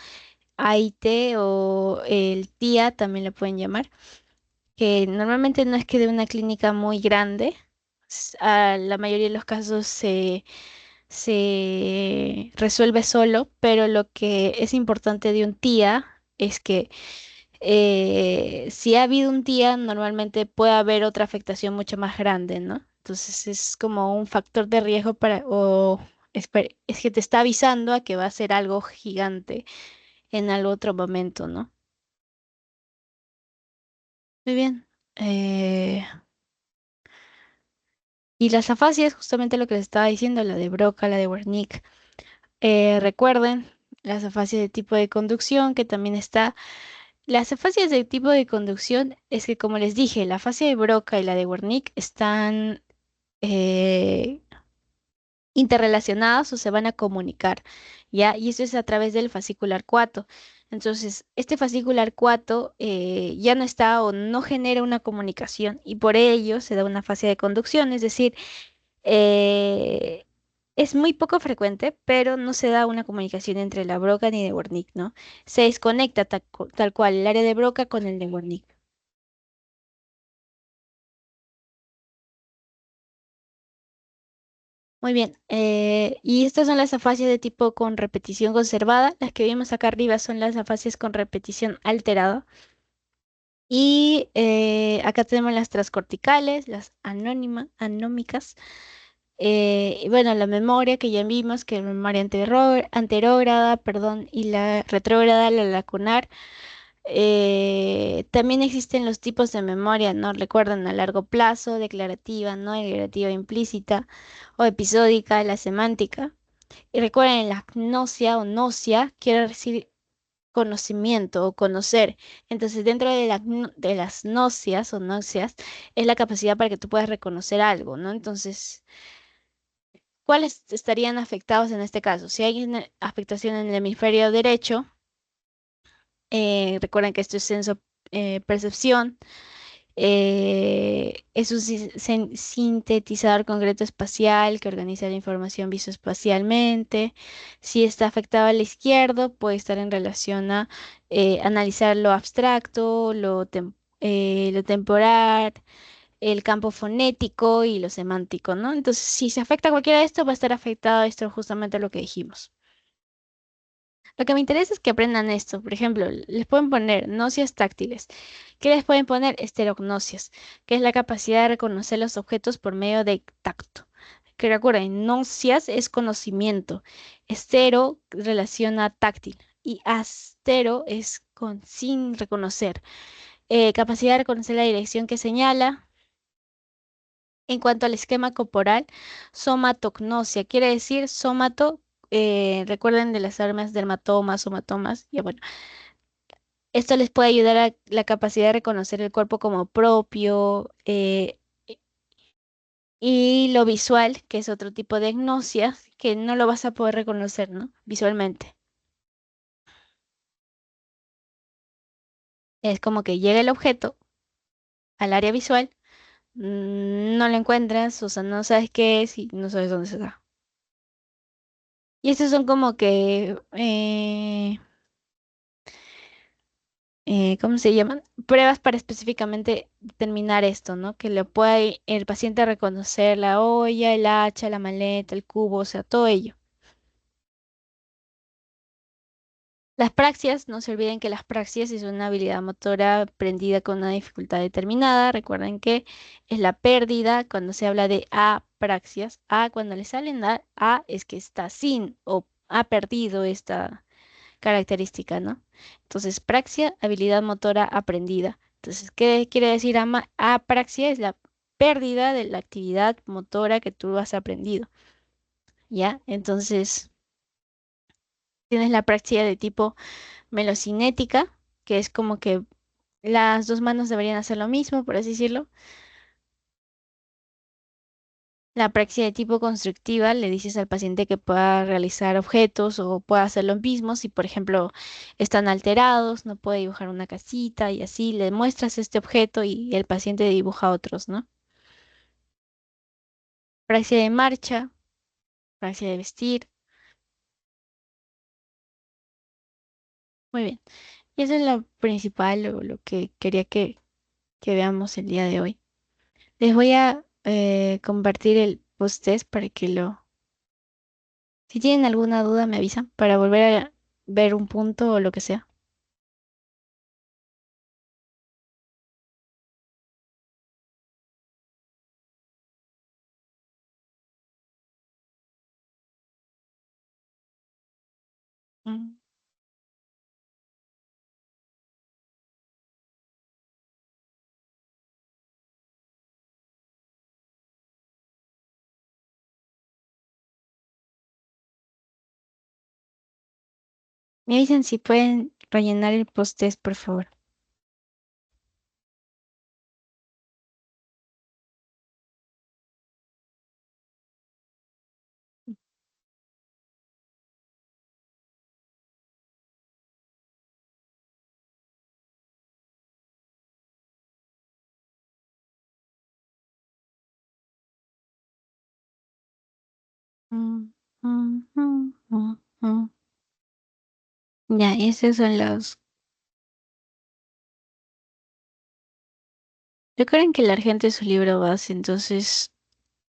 AIT o el TIA, también lo pueden llamar, que normalmente no es que de una clínica muy grande, la mayoría de los casos se resuelve solo, pero lo que es importante de un TIA es que si ha habido un TIA, normalmente puede haber otra afectación mucho más grande, ¿no? Entonces es como un factor de riesgo es que te está avisando a que va a ser algo gigante en algún otro momento, ¿no? Muy bien. Y las afasias, justamente lo que les estaba diciendo, la de Broca, la de Wernicke. Recuerden las afasias de tipo de conducción, que también está. Las afasias de tipo de conducción es que, como les dije, la afasia de Broca y la de Wernicke están eh, interrelacionadas o se van a comunicar, ¿ya? Y eso es a través del fascicular cuato. Entonces, este fascicular cuato ya no está o no genera una comunicación y por ello se da una afasia de conducción, es decir, eh, es muy poco frecuente, pero no se da una comunicación entre la Broca ni de Wernicke, ¿no? Se desconecta tal cual el área de Broca con el de Wernicke. Muy bien, y estas son las afasias de tipo con repetición conservada. Las que vimos acá arriba son las afasias con repetición alterada. Y acá tenemos las transcorticales, las anómicas. Y bueno, la memoria que ya vimos, que es memoria anterógrada, perdón, y la retrógrada, la lacunar. También existen los tipos de memoria, ¿no? Recuerdan a largo plazo, declarativa, no declarativa implícita o episódica, la semántica. Y recuerden, la gnosia o gnosia quiere decir conocimiento o conocer. Entonces, dentro de, de las gnosias o gnostias es la capacidad para que tú puedas reconocer algo, ¿no? Entonces, ¿cuáles estarían afectados en este caso? Si hay una afectación en el hemisferio derecho, recuerden que esto es senso percepción. Es un sintetizador concreto espacial que organiza la información visoespacialmente. Si está afectado al izquierdo, puede estar en relación a analizar lo abstracto, lo temporal, el campo fonético y lo semántico, ¿no? Entonces, si se afecta a cualquiera de estos, va a estar afectado esto justamente lo que dijimos. Lo que me interesa es que aprendan esto. Por ejemplo, les pueden poner nocias táctiles. ¿Qué les pueden poner? Esterognosis, que es la capacidad de reconocer los objetos por medio de tacto. Que recuerden, nocias es conocimiento. Estero relaciona a táctil. Y astero es con sin reconocer. Capacidad de reconocer la dirección que señala. En cuanto al esquema corporal, somatognosia quiere decir somato, recuerden de las armas dermatomas, somatomas, ya bueno, esto les puede ayudar a la capacidad de reconocer el cuerpo como propio, y lo visual, que es otro tipo de gnosia, que no lo vas a poder reconocer, ¿no? Visualmente. Es como que llega el objeto al área visual, no lo encuentras, o sea, no sabes qué es y no sabes dónde se da. Y estos son como que ¿cómo se llaman? Pruebas para específicamente determinar esto, ¿no? Que le pueda el paciente reconocer la olla, el hacha, la maleta, el cubo, o sea, todo ello. Las praxias, no se olviden que las praxias es una habilidad motora aprendida con una dificultad determinada. Recuerden que es la pérdida cuando se habla de apraxias. Cuando le salen a es que está sin o ha perdido esta característica, ¿no? Entonces, praxia, habilidad motora aprendida. Entonces, ¿qué quiere decir apraxia? Es la pérdida de la actividad motora que tú has aprendido, ¿ya? Entonces, tienes la praxia de tipo melocinética, que es como que las dos manos deberían hacer lo mismo, por así decirlo. La praxia de tipo constructiva le dices al paciente que pueda realizar objetos o pueda hacer lo mismo si, por ejemplo, están alterados, no puede dibujar una casita y así le muestras este objeto y el paciente dibuja otros, ¿no? Praxia de marcha, praxia de vestir. Muy bien. Y eso es lo principal o lo que quería que que veamos el día de hoy. Les voy a compartir el post-test para que lo... Si tienen alguna duda, me avisan para volver a ver un punto o lo que sea. Mm. Me dicen si pueden rellenar el post-test, por favor. Mm, mm. Ya, esos son los... Recuerden que el Argente es su libro base, entonces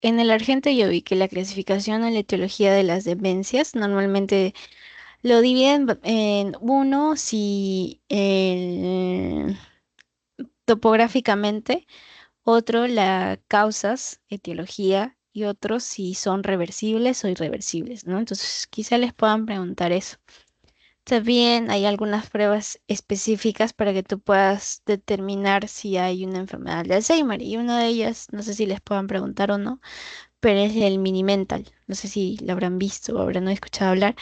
en el Argente yo vi que la clasificación o la etiología de las demencias normalmente lo dividen en uno si topográficamente, otro la causas, etiología, y otro si son reversibles o irreversibles, ¿no? Entonces quizá les puedan preguntar eso. También hay algunas pruebas específicas para que tú puedas determinar si hay una enfermedad de Alzheimer y una de ellas, no sé si les puedan preguntar o no, pero es el mini mental. No sé si lo habrán visto o habrán escuchado hablar.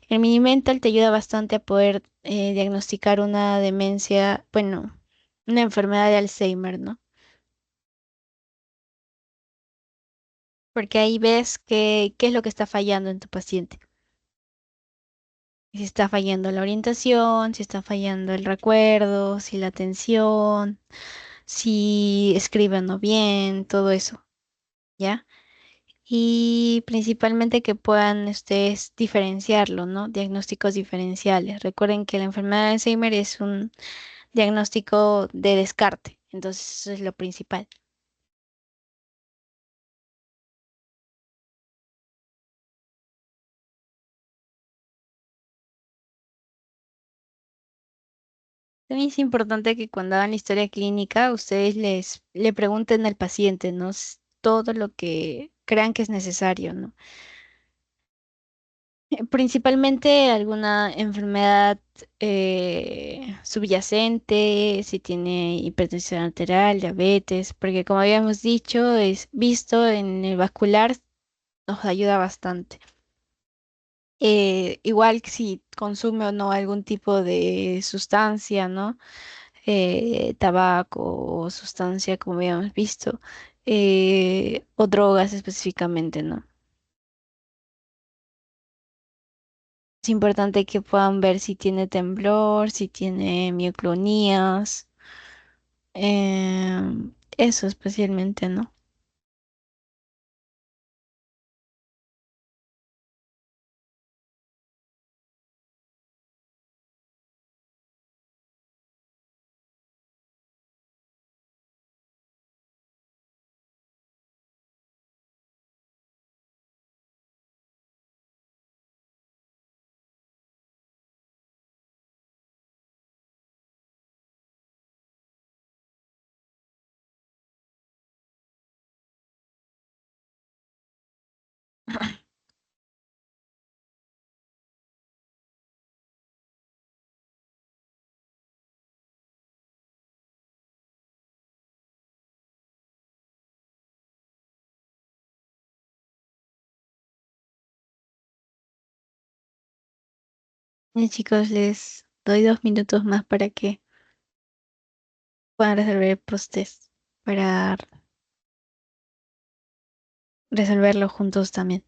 El mini mental te ayuda bastante a poder diagnosticar una demencia, bueno, una enfermedad de Alzheimer, ¿no? Porque ahí ves qué es lo que está fallando en tu paciente. Si está fallando la orientación, si está fallando el recuerdo, si la atención, si escriben o bien, todo eso, ¿ya? Y principalmente que puedan ustedes diferenciarlo, ¿no? Diagnósticos diferenciales. Recuerden que la enfermedad de Alzheimer es un diagnóstico de descarte, entonces eso es lo principal. También es importante que cuando hagan la historia clínica, ustedes le pregunten al paciente, ¿no? Todo lo que crean que es necesario, ¿no? Principalmente alguna enfermedad subyacente, si tiene hipertensión arterial, diabetes, porque como habíamos dicho, es visto en el vascular, nos ayuda bastante. Igual que si consume o no algún tipo de sustancia, ¿no? Tabaco o sustancia, como habíamos visto, o drogas específicamente, ¿no? Es importante que puedan ver si tiene temblor, si tiene mioclonías, eso especialmente, ¿no? Y chicos, les doy 2 minutos más para que puedan resolver el post-test, para resolverlo juntos también.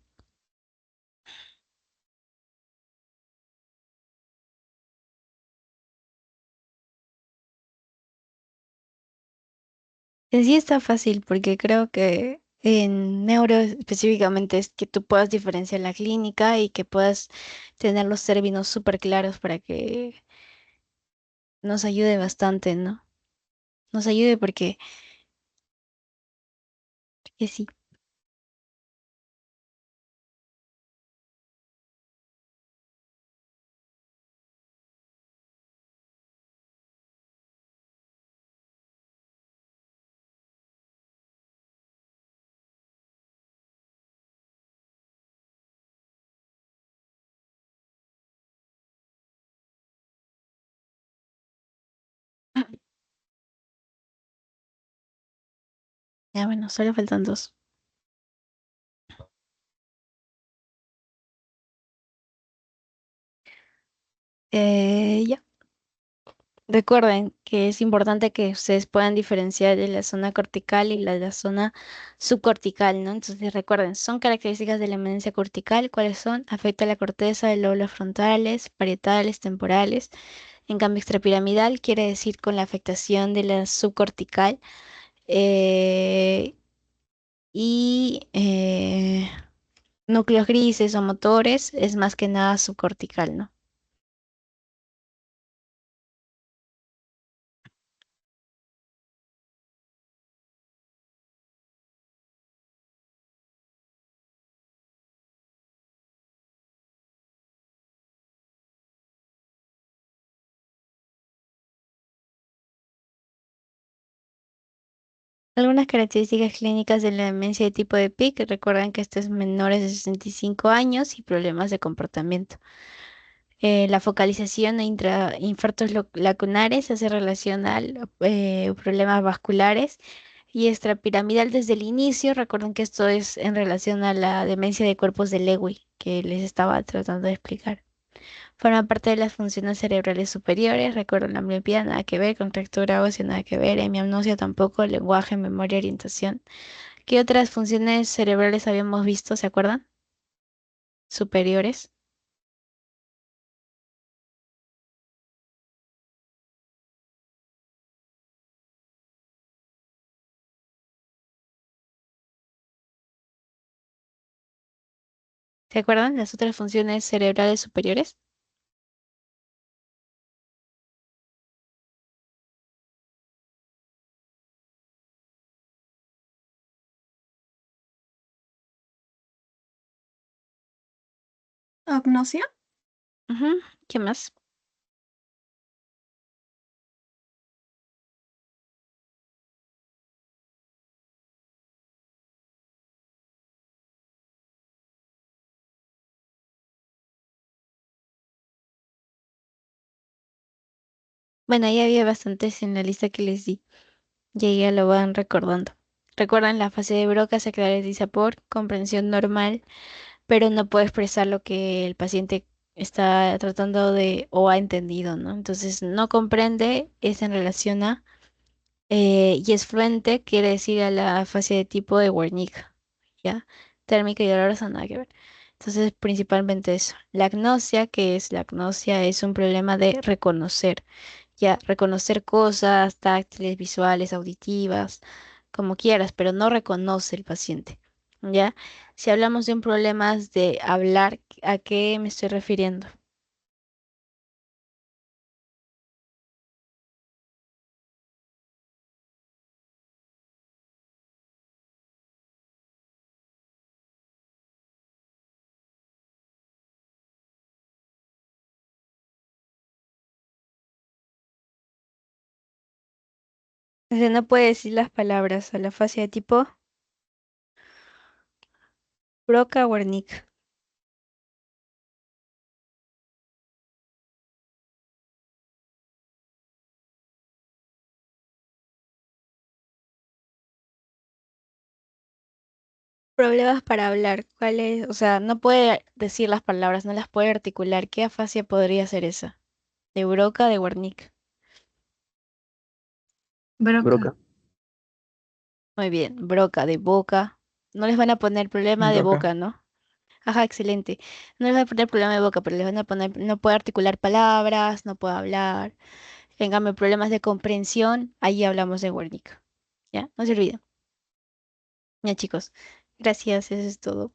En sí está fácil porque creo que en neuro específicamente es que tú puedas diferenciar la clínica y que puedas tener los términos súper claros para que nos ayude bastante, ¿no? nos ayude porque sí. Ya bueno, solo faltan dos. Ya. Recuerden que es importante que ustedes puedan diferenciar de la zona cortical y la zona subcortical, ¿no? Entonces recuerden, son características de la eminencia cortical, ¿cuáles son? Afecta a la corteza, el lóbulos frontales, parietales, temporales. En cambio, extrapiramidal quiere decir con la afectación de la subcortical eh, y núcleos grises o motores es más que nada subcortical, ¿no? Algunas características clínicas de la demencia de tipo de PIC, recuerdan que estos menores de 65 años y problemas de comportamiento. La focalización e infartos lacunares hace relación a problemas vasculares y extrapiramidal desde el inicio. Recuerden que esto es en relación a la demencia de cuerpos de Lewy que les estaba tratando de explicar. Forma parte de las funciones cerebrales superiores. Recuerden la miopía, nada que ver, contractura ósea, nada que ver, hemianopsia tampoco, lenguaje, memoria, orientación. ¿Qué otras funciones cerebrales habíamos visto? ¿Se acuerdan? Superiores. ¿Se acuerdan las otras funciones cerebrales superiores? ¿Agnosia? Ujú. ¿Qué más? Bueno, ahí había bastantes en la lista que les di. Y ya lo van recordando. Recuerdan la fase de Broca se caracteriza por comprensión normal, pero no puede expresar lo que el paciente está tratando de o ha entendido, ¿no? Entonces no comprende, es en relación a y es fluente, quiere decir a la fase de tipo de Wernicke, ¿ya? Térmica y dolorosa, nada que ver. Entonces, principalmente eso. La agnosia, que es la agnosia, es un problema de reconocer, ya, reconocer cosas táctiles, visuales, auditivas, como quieras, pero no reconoce el paciente, ¿ya? Si hablamos de un problema de hablar, ¿a qué me estoy refiriendo? Entonces, no puede decir las palabras a la fase de tipo Broca-Wernicke. Problemas para hablar. ¿Cuál es? O sea, no puede decir las palabras, no las puede articular. ¿Qué afasia podría ser esa? ¿De Broca, de Wernicke? Broca. Broca. Muy bien, Broca, de boca. No les van a poner problema de Broca. boca, ¿no? Ajá, excelente. No les van a poner problema de boca, pero les van a poner, no puede articular palabras, no puede hablar. En cambio, problemas de comprensión, ahí hablamos de Wernicke. ¿Ya? No se olviden. Ya, chicos. Gracias, eso es todo.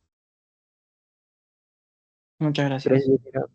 Muchas gracias. Gracias, Yadira.